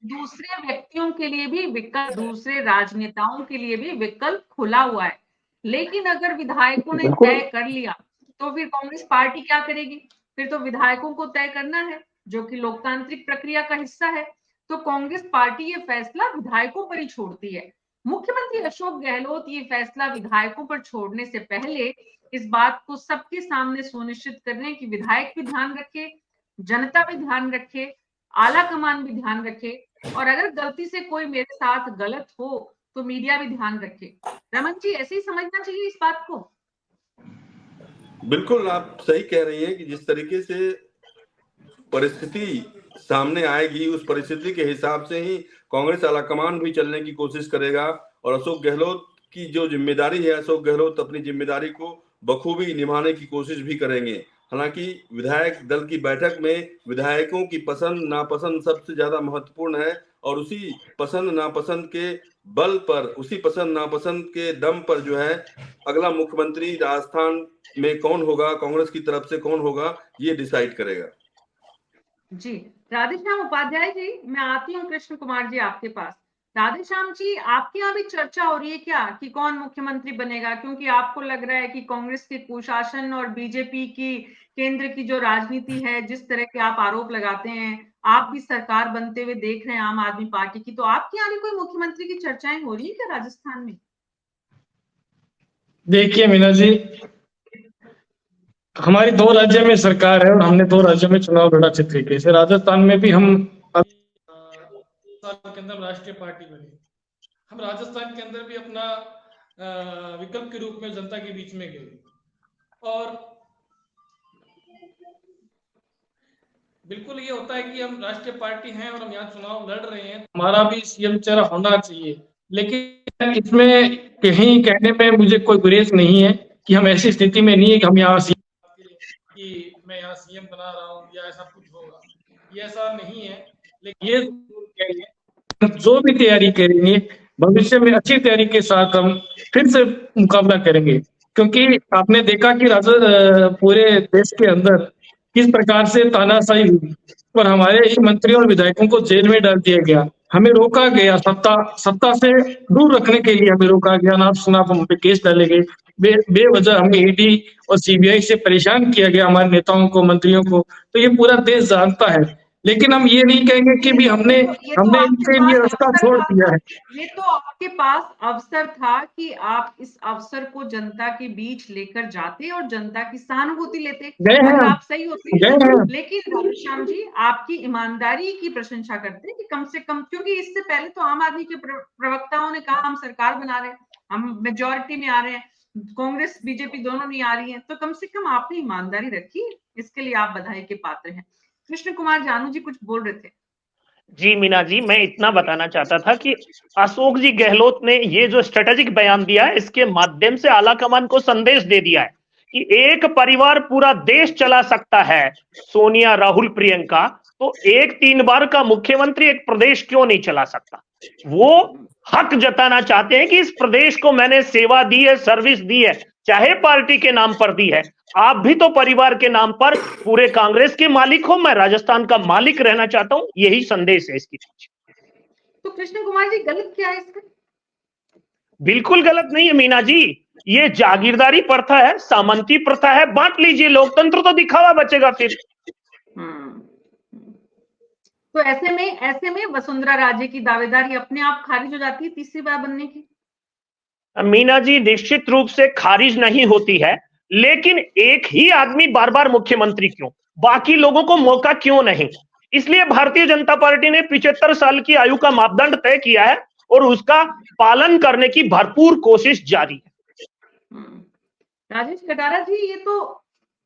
दूसरे व्यक्तियों के लिए भी विकल्प, दूसरे राजनेताओं के लिए भी विकल्प खुला हुआ है, लेकिन अगर विधायकों ने बिल्कुल। तय कर लिया तो फिर कांग्रेस पार्टी क्या करेगी? फिर तो विधायकों को तय करना है, जो कि लोकतांत्रिक प्रक्रिया का हिस्सा है। तो कांग्रेस पार्टी ये फैसला विधायकों पर ही छोड़ती है। मुख्यमंत्री अशोक गहलोत ये फैसला विधायकों पर छोड़ने से पहले इस बात को सबके सामने सुनिश्चित करने की विधायक भी ध्यान रखे, जनता भी ध्यान रखे, आला कमान भी ध्यान रखे, और अगर गलती से कोई मेरे साथ गलत हो तो मीडिया भी ध्यान रखे। रमन जी, ऐसे ही समझना चाहिए इस बात को। बिल्कुल आप सही कह रही हैं कि जिस तरीके से परिस्थिति सामने आएगी उस परिस्थिति के हिसाब से ही कांग्रेस आलाकमान भी चलने की कोशिश करेगा, और अशोक गहलोत की जो जिम्मेदारी है, अशोक गहलोत अपनी जिम्मेदारी को बखूबी निभाने की कोशिश भी करेंगे। हालांकि विधायक दल की बैठक में विधायकों की पसंद नापसंद सबसे ज्यादा महत्वपूर्ण है, और उसी पसंद नापसंद के बल पर, उसी पसंद नापसंद के दम पर जो है अगला मुख्यमंत्री राजस्थान में कौन होगा, कांग्रेस की तरफ से कौन होगा, ये डिसाइड करेगा। जी, राधेश्याम उपाध्याय जी, मैं आती हूँ कृष्ण कुमार जी आपके पास। राधेश्याम जी, आपके यहाँ भी चर्चा हो रही है क्या कि कौन मुख्यमंत्री बनेगा? क्योंकि आपको लग रहा है कि कांग्रेस के कुशासन और बीजेपी की केंद्र की जो राजनीति है, जिस तरह के आप आरोप लगाते हैं, आप भी सरकार बनते हुए देख रहे हैं आम आदमी पार्टी की, तो आपके यहाँ भी कोई मुख्यमंत्री की चर्चाएं हो रही है क्या राजस्थान में? देखिए मीना जी, हमारी 2 राज्यों में सरकार है और हमने 2 राज्यों में चुनाव लड़ा अच्छे तरीके से। राजस्थान में भी हम साल के अंदर राष्ट्रीय पार्टी बनी, हम राजस्थान के अंदर भी अपना विकल्प के रूप में जनता के बीच में गए, और बिल्कुल ये होता है कि हम राष्ट्रीय पार्टी हैं और हम यहाँ चुनाव लड़ रहे हैं, हमारा भी सीएम चेहरा होना चाहिए। लेकिन इसमें कहीं कहने में मुझे कोई गुरेज नहीं है कि हम ऐसी स्थिति में नहीं है कि हम यहाँ कि मैं यहाँ सीएम बना रहा हूँ या ऐसा कुछ होगा, ये ऐसा नहीं है। लेकिन ये जो भी तैयारी करेंगे भविष्य में अच्छी तैयारी के साथ हम फिर से मुकाबला करेंगे, क्योंकि आपने देखा कि पूरे देश के अंदर किस प्रकार से तानाशाही हुई और हमारे ही मंत्री और विधायकों को जेल में डाल दिया गया, हमें रोका गया, सत्ता से दूर रखने के लिए हमें रोका गया, नाप सुनाप हम पे केस डाले गए, बेवजह हमें ईडी और सीबीआई से परेशान किया गया, हमारे नेताओं को, मंत्रियों को। तो ये पूरा देश जानता है, लेकिन हम ये नहीं कहेंगे कि भी हमने इनके लिए रास्ता छोड़ दिया है। ये तो आपके पास अवसर था कि आप इस अवसर को जनता के बीच लेकर जाते और जनता की सहानुभूति लेते, और आप सही होते। लेकिन राधेश्याम जी, आपकी ईमानदारी की प्रशंसा करते हैं कि कम से कम, क्योंकि इससे पहले तो आम आदमी के प्रवक्ताओं ने कहा हम सरकार बना रहे हैं, हम मेजोरिटी में आ रहे हैं, कांग्रेस बीजेपी दोनों नहीं आ रही है, तो कम से कम आपने ईमानदारी रखी, इसके लिए आप बधाई के पात्र हैं। कृष्ण कुमार जानू जी कुछ बोल रहे थे। जी मीना जी, मैं इतना बताना चाहता था कि अशोक जी गहलोत ने ये जो स्ट्रेटेजिक बयान दिया है, इसके माध्यम से आलाकमान को संदेश दे दिया है कि एक परिवार पूरा देश चला सकता है, सोनिया, राहुल, प्रियंका, तो एक 3 बार का मुख्यमंत्री एक प्रदेश क्यों नहीं चला सकता? वो हक जताना चाहते हैं कि इस प्रदेश को मैंने सेवा दी है, सर्विस दी है, चाहे पार्टी के नाम पर दी है, आप भी तो परिवार के नाम पर पूरे कांग्रेस के मालिक हो, मैं राजस्थान का मालिक रहना चाहता हूं, यही संदेश है इसके पीछे। तो कृष्ण कुमार जी, गलत क्या है इसका? बिल्कुल गलत नहीं है मीना जी, ये जागीरदारी प्रथा है, सामंती प्रथा है, बांट लीजिए, लोकतंत्र तो दिखावा बचेगा फिर। तो ऐसे में वसुंधरा राजे की दावेदारी अपने आप खारिज हो जाती है तीसरी बार बनने की? मीना जी, निश्चित रूप से खारिज नहीं होती है, लेकिन एक ही आदमी बार बार मुख्यमंत्री क्यों, बाकी लोगों को मौका क्यों नहीं? इसलिए भारतीय जनता पार्टी ने 75 साल की आयु का मापदंड तय किया है और उसका पालन करने की भरपूर कोशिश जारी है। राजेश कटारा जी, ये तो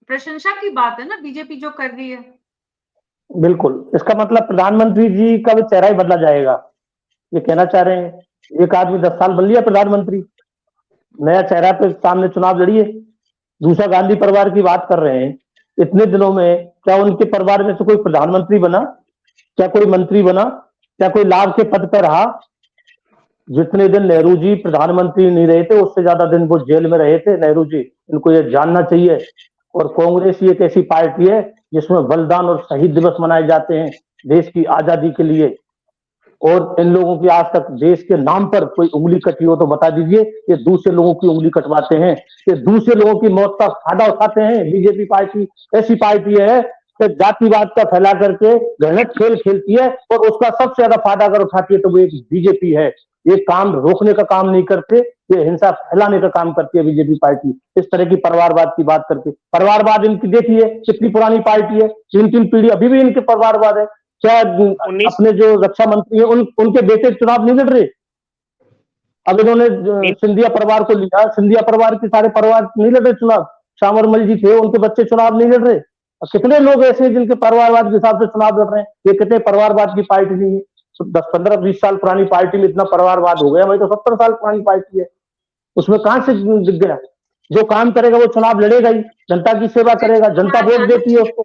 प्रशंसा की बात है ना बीजेपी जो कर रही है। बिल्कुल, इसका मतलब प्रधानमंत्री जी का भी चेहरा ही बदला जाएगा, ये कहना चाह रहे हैं। एक आदमी 10 साल बन लिया प्रधानमंत्री, नया चेहरा पे सामने चुनाव लड़िए। दूसरा, गांधी परिवार की बात कर रहे हैं, इतने दिनों में क्या उनके परिवार में से कोई प्रधानमंत्री बना, क्या कोई मंत्री बना, क्या कोई लाभ के पद पर रहा? जितने दिन नेहरू जी प्रधानमंत्री नहीं रहे थे, उससे ज्यादा दिन वो जेल में रहे थे नेहरू जी, इनको ये जानना चाहिए। और कांग्रेस ही एक ऐसी पार्टी है जिसमें बलिदान और शहीद दिवस मनाए जाते हैं देश की आजादी के लिए, और इन लोगों की आज तक देश के नाम पर कोई उंगली कटी हो तो बता दीजिए। ये दूसरे लोगों की उंगली कटवाते हैं, ये दूसरे लोगों की मौत का फायदा उठाते हैं। बीजेपी पार्टी ऐसी पार्टी है कि जातिवाद का फैला करके घृणित खेल खेलती है, और उसका सबसे ज्यादा फायदा अगर उठाती है तो वो एक बीजेपी है। ये काम रोकने का काम नहीं करते, ये हिंसा फैलाने का काम करती है बीजेपी पार्टी। इस तरह की परिवारवाद की बात करके, परिवारवाद इनकी देखिए कितनी पुरानी पार्टी है, 3 पीढ़ी अभी भी इनके परिवारवाद है। क्या अपने जो रक्षा मंत्री है उनके बेटे चुनाव नहीं लड़ रहे? अब इन्होंने सिंधिया परिवार को लिया, सिंधिया परिवार के सारे परिवार नहीं लड़ रहे चुनाव। श्यामरमल जी थे, उनके बच्चे चुनाव नहीं लड़ रहे। कितने लोग ऐसे हैं जिनके परिवारवाद के हिसाब से चुनाव लड़ रहे हैं? ये कितने परिवारवाद की पार्टी नहीं है? 10, 15, 20 साल पुरानी पार्टी में इतना परिवारवाद हो गया, वही तो 70 साल पुरानी पार्टी है, उसमें कहां से दिख गया? जो काम करेगा वो चुनाव लड़ेगा ही, जनता की सेवा करेगा, जनता वोट देती है उसको।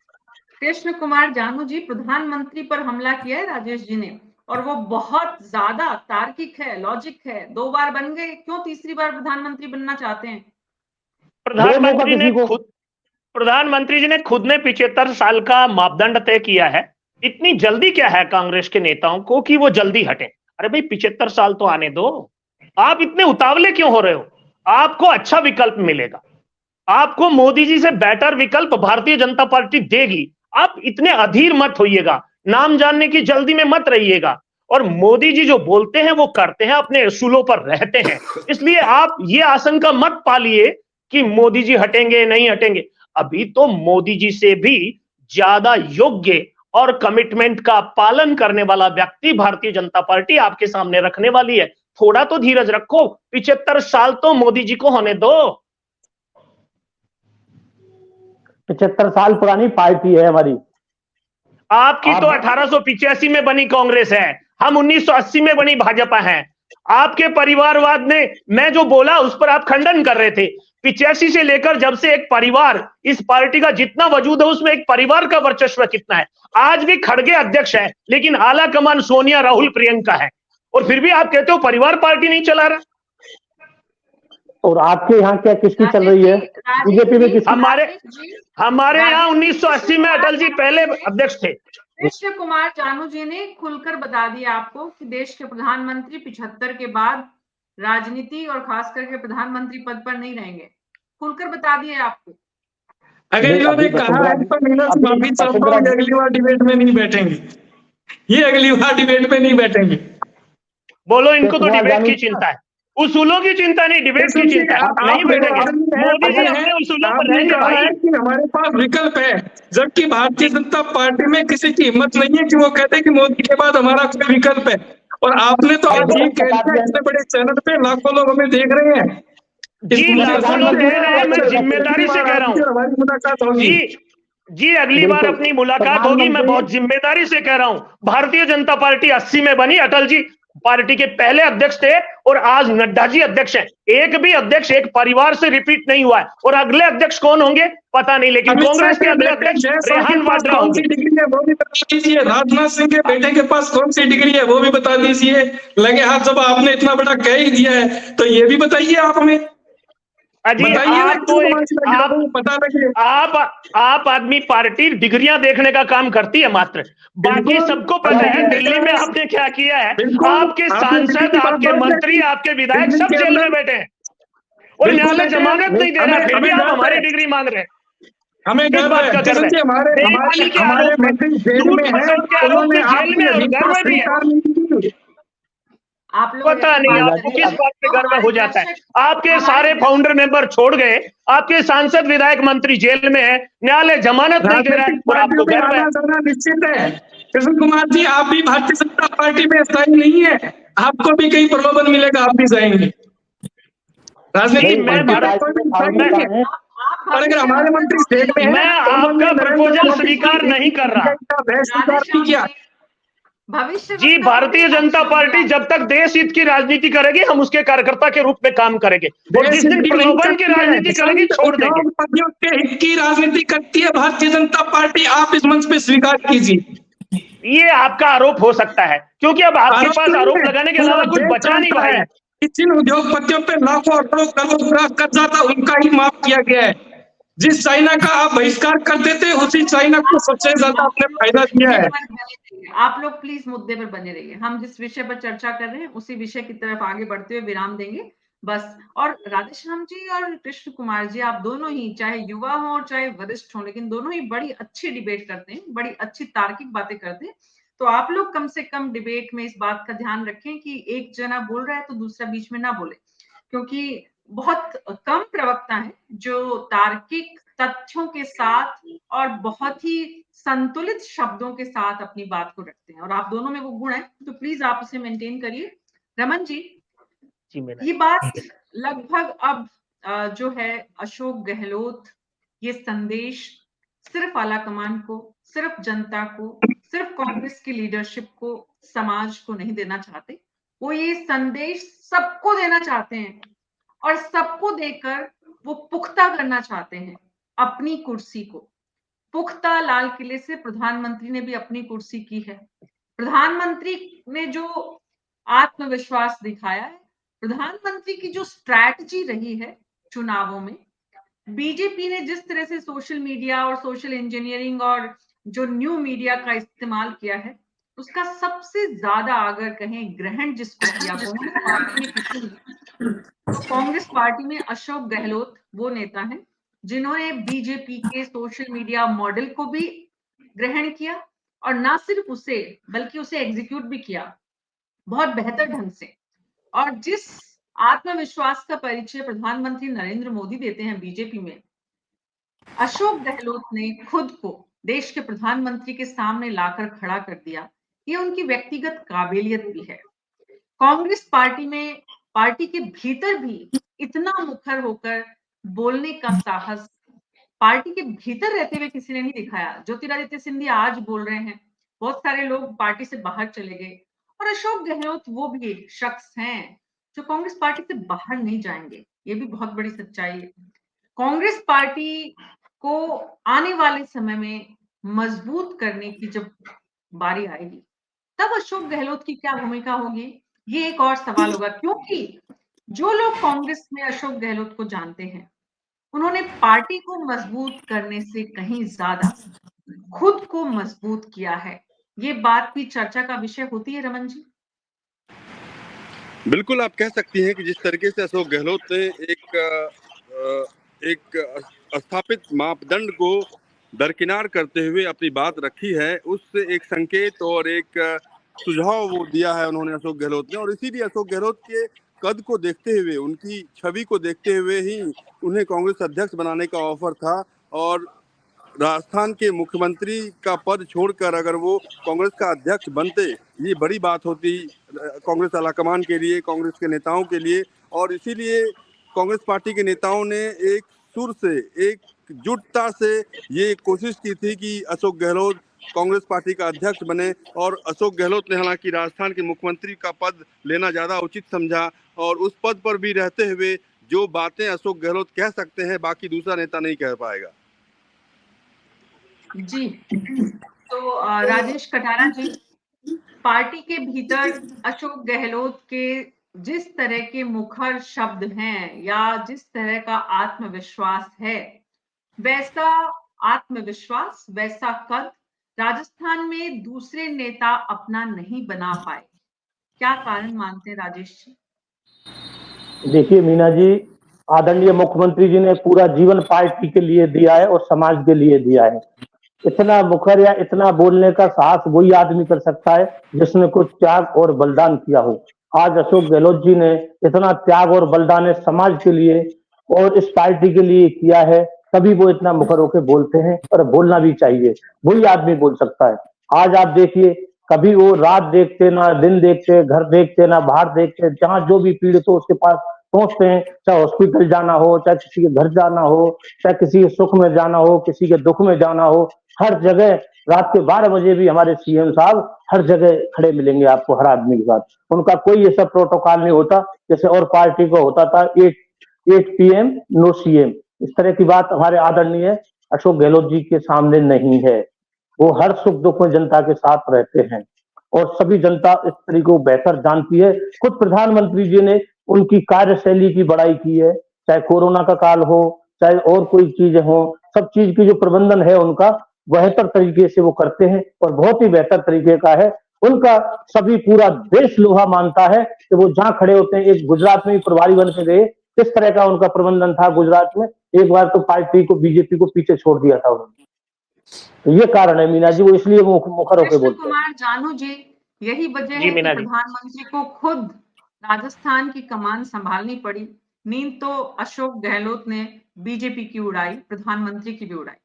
कृष्ण कुमार जानू जी, प्रधानमंत्री पर हमला किया है राजेश जी ने, और वो बहुत ज्यादा तार्किक है, लॉजिक है। 2 बार बन गए, क्यों तीसरी बार प्रधानमंत्री बनना चाहते हैं? प्रधानमंत्री जी ने खुद ने 75 साल का मापदंड तय किया है। इतनी जल्दी क्या है कांग्रेस के नेताओं को कि वो जल्दी हटे? अरे भाई 75 साल तो आने दो, आप इतने उतावले क्यों हो रहे हो? आपको अच्छा विकल्प मिलेगा, आपको मोदी जी से बेटर विकल्प भारतीय जनता पार्टी देगी। आप इतने अधीर मत होइएगा, नाम जानने की जल्दी में मत रहिएगा। और मोदी जी जो बोलते हैं वो करते हैं, अपने असूलों पर रहते हैं। इसलिए आप ये आशंका मत पालिए कि मोदी जी हटेंगे नहीं हटेंगे। अभी तो मोदी जी से भी ज्यादा योग्य और कमिटमेंट का पालन करने वाला व्यक्ति भारतीय जनता पार्टी आपके सामने रखने वाली है। थोड़ा तो धीरज रखो, 75 साल तो मोदी जी को होने दो। 75 साल पुरानी पार्टी है हमारी। आपकी तो 1885 में बनी कांग्रेस है, हम 1980 में बनी भाजपा है। आपके परिवारवाद ने, मैं जो बोला उस पर आप खंडन कर रहे थे। 85 से लेकर जब से एक परिवार, इस पार्टी का जितना वजूद है उसमें एक परिवार का वर्चस्व कितना है। आज भी खड़गे अध्यक्ष है, लेकिन आला कमान सोनिया, राहुल, प्रियंका है, और फिर भी आप कहते हो परिवार पार्टी नहीं चला रहा। और आपके यहाँ क्या किसकी चल रही है? बीजेपी में किसकी? हमारे यहाँ 1980 में अटल जी पहले अध्यक्ष थे। कृष्ण कुमार जानू जी ने खुलकर बता दिया आपको कि देश के प्रधानमंत्री 75 के बाद राजनीति और खास करके प्रधानमंत्री पद पर नहीं रहेंगे, खुलकर बता दिया आपको। अगर इन्होंने कहा है तो मीना से माफी चाहता हूं, अगली बार डिबेट में नहीं बैठेंगे, ये अगली बार डिबेट में नहीं बैठेंगे। बोलो, इनको तो डिबेट की चिंता है, उसूलों की चिंता नहीं, डिबेट की चिंता है। नहीं बैठेंगे मोदी जी अपने उसूलों पर रहेंगे भाई। कि हमारे पास विकल्प है, जबकि भारतीय जनता पार्टी में किसी की हिम्मत नहीं है कि वो कहते कि मोदी के बाद हमारा कोई विकल्प है। और आपने तो आज ये कह दिया, इतने बड़े चैनल पे लाखों लोग हमें देख रहे हैं। जी लाखों लोग कह रहे हैं, मैं जिम्मेदारी से कह रहा हूँ। हमारी मुलाकात होगी जी अगली बार अपनी मुलाकात होगी, मैं बहुत जिम्मेदारी से कह रहा हूँ। भारतीय जनता पार्टी 80 में बनी, अटल जी पार्टी के पहले अध्यक्ष थे और आज नड्डा जी अध्यक्ष हैं। एक भी अध्यक्ष एक परिवार से रिपीट नहीं हुआ है, और अगले अध्यक्ष कौन होंगे पता नहीं, लेकिन कांग्रेस के अगले अध्यक्ष रेहान वाड्रा होंगे। डिग्री है वो भी बता दीजिए, राजनाथ सिंह के बेटे के पास कौन सी डिग्री है वो भी बता दीजिए। लगे हाथ जब आपने इतना बड़ा कह ही दिया है तो ये भी बताइए आप हमें। आप आदमी पार्टी डिग्रियां देखने का काम करती है मात्र, बाकी सबको पता है दिल्ली में आपने क्या किया है। आपके सांसद, आपके मंत्री, आपके विधायक सब जेल में बैठे हैं, कोई बिल्कुल न्यायालय देते हैं। जमानत नहीं दे रहा है, फिर भी हमें आप गर्व हमारी है। डिग्री मांग रहे हैं। हमें किस गर्व बात है का गर्व किशन है? जी, हमारे बेईमानी के हमारे आरोप में, मंत्री जेल झूठ में हैं, फसाद के आरोप उन्होंने में जेल आपकी में और अभियोजन गर्व भी है। स्वीकार नहीं की। आप लोग पता ऐसे नहीं बात आपको करें किस तो बात पे गर्व हमारे हो जाता है। दर्शक आपके हमारे सारे दर्शक- फाउंडर मेंबर छोड़ गए, आपके सांसद विधायक मंत्री जेल में है, न्यायालय जमानत नहीं दे रहा है, राजनीतिक और पार्टियों आपको में गर्व है। आना जाना निश्चित है। कृष्ण कुमार जी, आप भी भारतीय जनता पार्टी में स्थायी नहीं है, आपको भी कहीं प्रलोभन मिलेगा, आप भी जाएंगे। नहीं, राजनीतिक मैं पार्टियों में भारत कोई भी आप स्थायी नहीं है। बताएं। आप और अगर हमारे मंत्री भविष्य जेल में मैं है, उन्होंने आपका नरेंद्र प्रपोजल मोदी स्वीकार नहीं कर रहा। का भय स्वीकार राधे नहीं किया। भविष्य जी, भारतीय जनता पार्टी जब तक देश हित की राजनीति करेगी, हम उसके कार्यकर्ता के रूप में काम करेंगे, और जिस दिन प्रलोभन की राजनीति करेगी, छोड़ देंगे। उद्योगपतियों के हित की राजनीति करती है भारतीय जनता पार्टी, आप इस मंच पे स्वीकार कीजिए। ये आपका आरोप हो सकता है, क्योंकि अब आपके पास आरोप लगाने के अलावा कुछ पूरा बचा नहीं देश भाई। जानता है कि जिन उद्योगपतियों पे लाखों अरबों करोड़ का कर्जा था, उनका ही माफ किया गया है। जिस चाइना का आप बहिष्कार करते थे, उसी चाइना को सबसे ज्यादा आपने फायदा दिया है। आप लोग प्लीज मुद्दे पर बने रहिए। हम जिस विषय पर चर्चा कर रहे हैं उसी विषय की तरफ आगे बढ़ते हुए विराम देंगे बस। और राधेश्याम जी और कृष्ण कुमार जी, आप दोनों ही, चाहे युवा हो और चाहे वरिष्ठ हो, लेकिन दोनों ही बड़ी अच्छी डिबेट करते हैं, बड़ी अच्छी तार्किक बातें करते हैं। तो आप लोग कम से कम डिबेट में इस बात का ध्यान रखें कि एक जना बोल रहा है तो दूसरा बीच में ना बोले, क्योंकि बहुत कम प्रवक्ता हैं जो तार्किक तथ्यों के साथ और बहुत ही संतुलित शब्दों के साथ अपनी बात को रखते हैं, और आप दोनों में वो गुण है, तो प्लीज आप उसे मेंटेन करिए। रमन जी, ये बात लगभग अब जो है अशोक गहलोत ये संदेश सिर्फ आलाकमान को, सिर्फ जनता को, सिर्फ कांग्रेस की लीडरशिप को, समाज को नहीं देना चाहते। वो ये संदेश सबको देना चाहते हैं, और सबको देकर वो पुख्ता करना चाहते हैं अपनी कुर्सी को। पुख्ता लाल किले से प्रधानमंत्री ने भी अपनी कुर्सी की है। प्रधानमंत्री ने जो आत्मविश्वास दिखाया है, प्रधानमंत्री की जो स्ट्रैटेजी रही है चुनावों में, बीजेपी ने जिस तरह से सोशल मीडिया और सोशल इंजीनियरिंग और जो न्यू मीडिया का इस्तेमाल किया है, उसका सबसे ज्यादा अगर कहें ग्रहण जिसको किया कांग्रेस पार्टी में किसी ने, तो कांग्रेस पार्टी में अशोक गहलोत वो नेता हैं जिन्होंने बीजेपी के सोशल मीडिया मॉडल को भी ग्रहण किया, और ना सिर्फ उसे बल्कि उसे एग्जीक्यूट भी किया बहुत बेहतर ढंग से। और जिस आत्मविश्वास का परिचय प्रधानमंत्री नरेंद्र मोदी देते हैं बीजेपी में, अशोक गहलोत ने खुद को देश के प्रधानमंत्री के सामने लाकर खड़ा कर दिया। ये उनकी व्यक्तिगत काबिलियत भी है। कांग्रेस पार्टी में, पार्टी के भीतर भी इतना मुखर होकर बोलने का साहस पार्टी के भीतर रहते हुए किसी ने नहीं दिखाया। ज्योतिरादित्य सिंधिया आज बोल रहे हैं, बहुत सारे लोग पार्टी से बाहर चले गए, और अशोक गहलोत वो भी एक शख्स हैं जो कांग्रेस पार्टी से बाहर नहीं जाएंगे। ये भी बहुत बड़ी सच्चाई है। कांग्रेस पार्टी को आने वाले समय में मजबूत करने की जब बारी आएगी, तब अशोक गहलोत की क्या भूमिका होगी, ये एक और सवाल होगा। क्योंकि जो लोग कांग्रेस में अशोक गहलोत को जानते हैं, उन्होंने पार्टी को मजबूत करने से कहीं ज्यादा खुद को मजबूत किया है। ये बात भी चर्चा का विषय होती है रमन जी। बिल्कुल, आप कह सकती हैं कि जिस तरीके से अशोक गहलोत ने एक स्थापित मापदंड को दरकिनार करते हुए अपनी बात रखी है, उससे एक संकेत और एक सुझाव वो दिया है उन्होंने, अशोक गहलोत ने। और इसीलिए अशोक गहलोत के कद को देखते हुए, उनकी छवि को देखते हुए ही उन्हें कांग्रेस अध्यक्ष बनाने का ऑफर था। और राजस्थान के मुख्यमंत्री का पद छोड़कर अगर वो कांग्रेस का अध्यक्ष बनते, ये बड़ी बात होती कांग्रेस आलाकमान के लिए, कांग्रेस के नेताओं के लिए। और इसीलिए कांग्रेस पार्टी के नेताओं ने एक सुर से, एकजुटता से ये कोशिश की थी कि अशोक गहलोत कांग्रेस पार्टी का अध्यक्ष बने। और अशोक गहलोत ने हालांकि राजस्थान के मुख्यमंत्री का पद लेना ज्यादा उचित समझा, और उस पद पर भी रहते हुए जो बातें अशोक गहलोत कह सकते हैं, बाकी दूसरा नेता नहीं कह पाएगा। जी, तो राजेश कटारा जी, पार्टी के भीतर अशोक गहलोत के जिस तरह के मुखर शब्द हैं या जिस तरह का आत्मविश्वास है, वैसा आत्मविश्वास, वैसा कद राजस्थान में दूसरे नेता अपना नहीं बना पाए। क्या कारण मानते हैं राजेश जी? देखिए मीना जी, आदरणीय मुख्यमंत्री जी ने पूरा जीवन पार्टी के लिए दिया है और समाज के लिए दिया है। इतना मुखर या इतना बोलने का साहस वही आदमी कर सकता है जिसने कुछ त्याग और बलिदान किया हो। आज अशोक गहलोत जी ने इतना त्याग और बलिदान इस समाज के लिए और इस पार्टी के लिए किया है, तभी वो इतना मुखर होकर बोलते हैं, और बोलना भी चाहिए। वही आदमी बोल सकता है। आज आप देखिए, कभी वो रात देखते ना दिन देखते, घर देखते ना बाहर देखते, जहां जो भी पीड़ित हो उसके पास पहुंचते हैं, चाहे हॉस्पिटल जाना हो, चाहे किसी के घर जाना हो, चाहे किसी के सुख में जाना हो, किसी के दुख में जाना हो, हर जगह रात के 12 बजे भी हमारे सीएम साहब हर जगह खड़े मिलेंगे आपको, हर आदमी के साथ। उनका कोई ऐसा प्रोटोकॉल नहीं होता जैसे और पार्टी को होता था, 8 PM नो सीएम। इस तरह की बात हमारे आदरणीय अशोक गहलोत जी के सामने नहीं है। वो हर सुख दुख में जनता के साथ रहते हैं और सभी जनता इस तरीके को बेहतर जानती है। खुद प्रधानमंत्री जी ने उनकी कार्यशैली की बड़ाई की है, चाहे कोरोना का काल हो, चाहे और कोई चीजें हो, सब चीज की जो प्रबंधन है उनका बेहतर तरीके से वो करते हैं और बहुत ही बेहतर तरीके का है उनका। सभी पूरा देश लोहा मानता है कि वो जहां खड़े होते हैं। एक गुजरात में भी प्रभारी बन के गए, किस तरह का उनका प्रबंधन था गुजरात में, एक बार तो पार्टी को, बीजेपी को पीछे छोड़ दिया था उन्होंने। तो ये कारण है मीना जी, वो इसलिए वो मुखर होकर कृष्ण बोलते हैं। कुमार जानू जी, यही वजह जी है कि मीना जी। प्रधानमंत्री को खुद राजस्थान की कमान संभालनी पड़ी। नींद तो अशोक गहलोत ने बीजेपी की उड़ाई, प्रधानमंत्री की भी उड़ाई।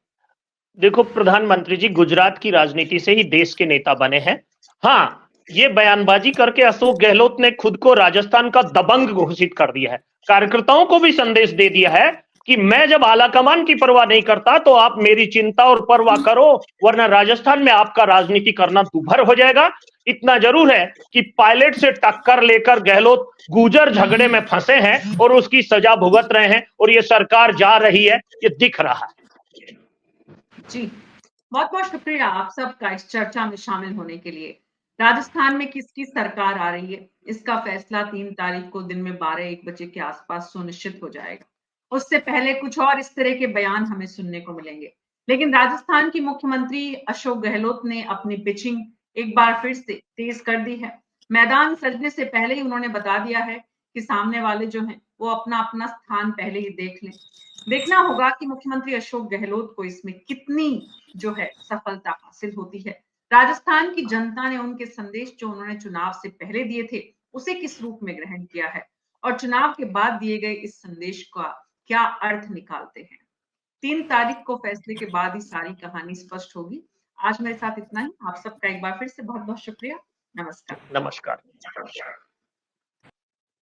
देखो, प्रधानमंत्री जी गुजरात की राजनीति से ही देश के नेता बने हैं। हाँ, ये बयानबाजी करके अशोक गहलोत ने खुद को राजस्थान का दबंग घोषित कर दिया है। कार्यकर्ताओं को भी संदेश दे दिया है कि मैं जब आलाकमान की परवाह नहीं करता तो आप मेरी चिंता और परवाह करो, वरना राजस्थान में आपका राजनीति करना दुभर हो जाएगा। इतना जरूर है कि पायलट से टक्कर लेकर गहलोत गुर्जर झगड़े में फंसे हैं और उसकी सजा भुगत रहे हैं, और ये सरकार जा रही है, ये दिख रहा है। जी, बहुत बहुत शुक्रिया आप सबका इस चर्चा में शामिल होने के लिए। राजस्थान में किसकी सरकार आ रही है, इसका फैसला 3 तारीख को दिन में 12-1 बजे के आसपास सुनिश्चित हो जाएगा। उससे पहले कुछ और इस तरह के बयान हमें सुनने को मिलेंगे। लेकिन राजस्थान की मुख्यमंत्री अशोक गहलोत ने अपनी पिचिंग एक बार फिर से तेज कर दी है। मैदान सजने से पहले ही उन्होंने बता दिया है कि सामने वाले जो हैं वो अपना अपना स्थान पहले ही देख लें। देखना होगा कि मुख्यमंत्री अशोक गहलोत को इसमें कितनी जो है सफलता हासिल होती है। राजस्थान की जनता ने उनके संदेश जो उन्होंने चुनाव से पहले दिए थे, उसे किस रूप में ग्रहण किया है और चुनाव के बाद दिए गए इस संदेश का क्या अर्थ निकालते हैं। 3 तारीख को फैसले के बाद ही सारी कहानी स्पष्ट होगी। आज मेरे साथ इतना ही। आप सबका एक बार फिर से बहुत बहुत शुक्रिया। नमस्कार। नमस्कार।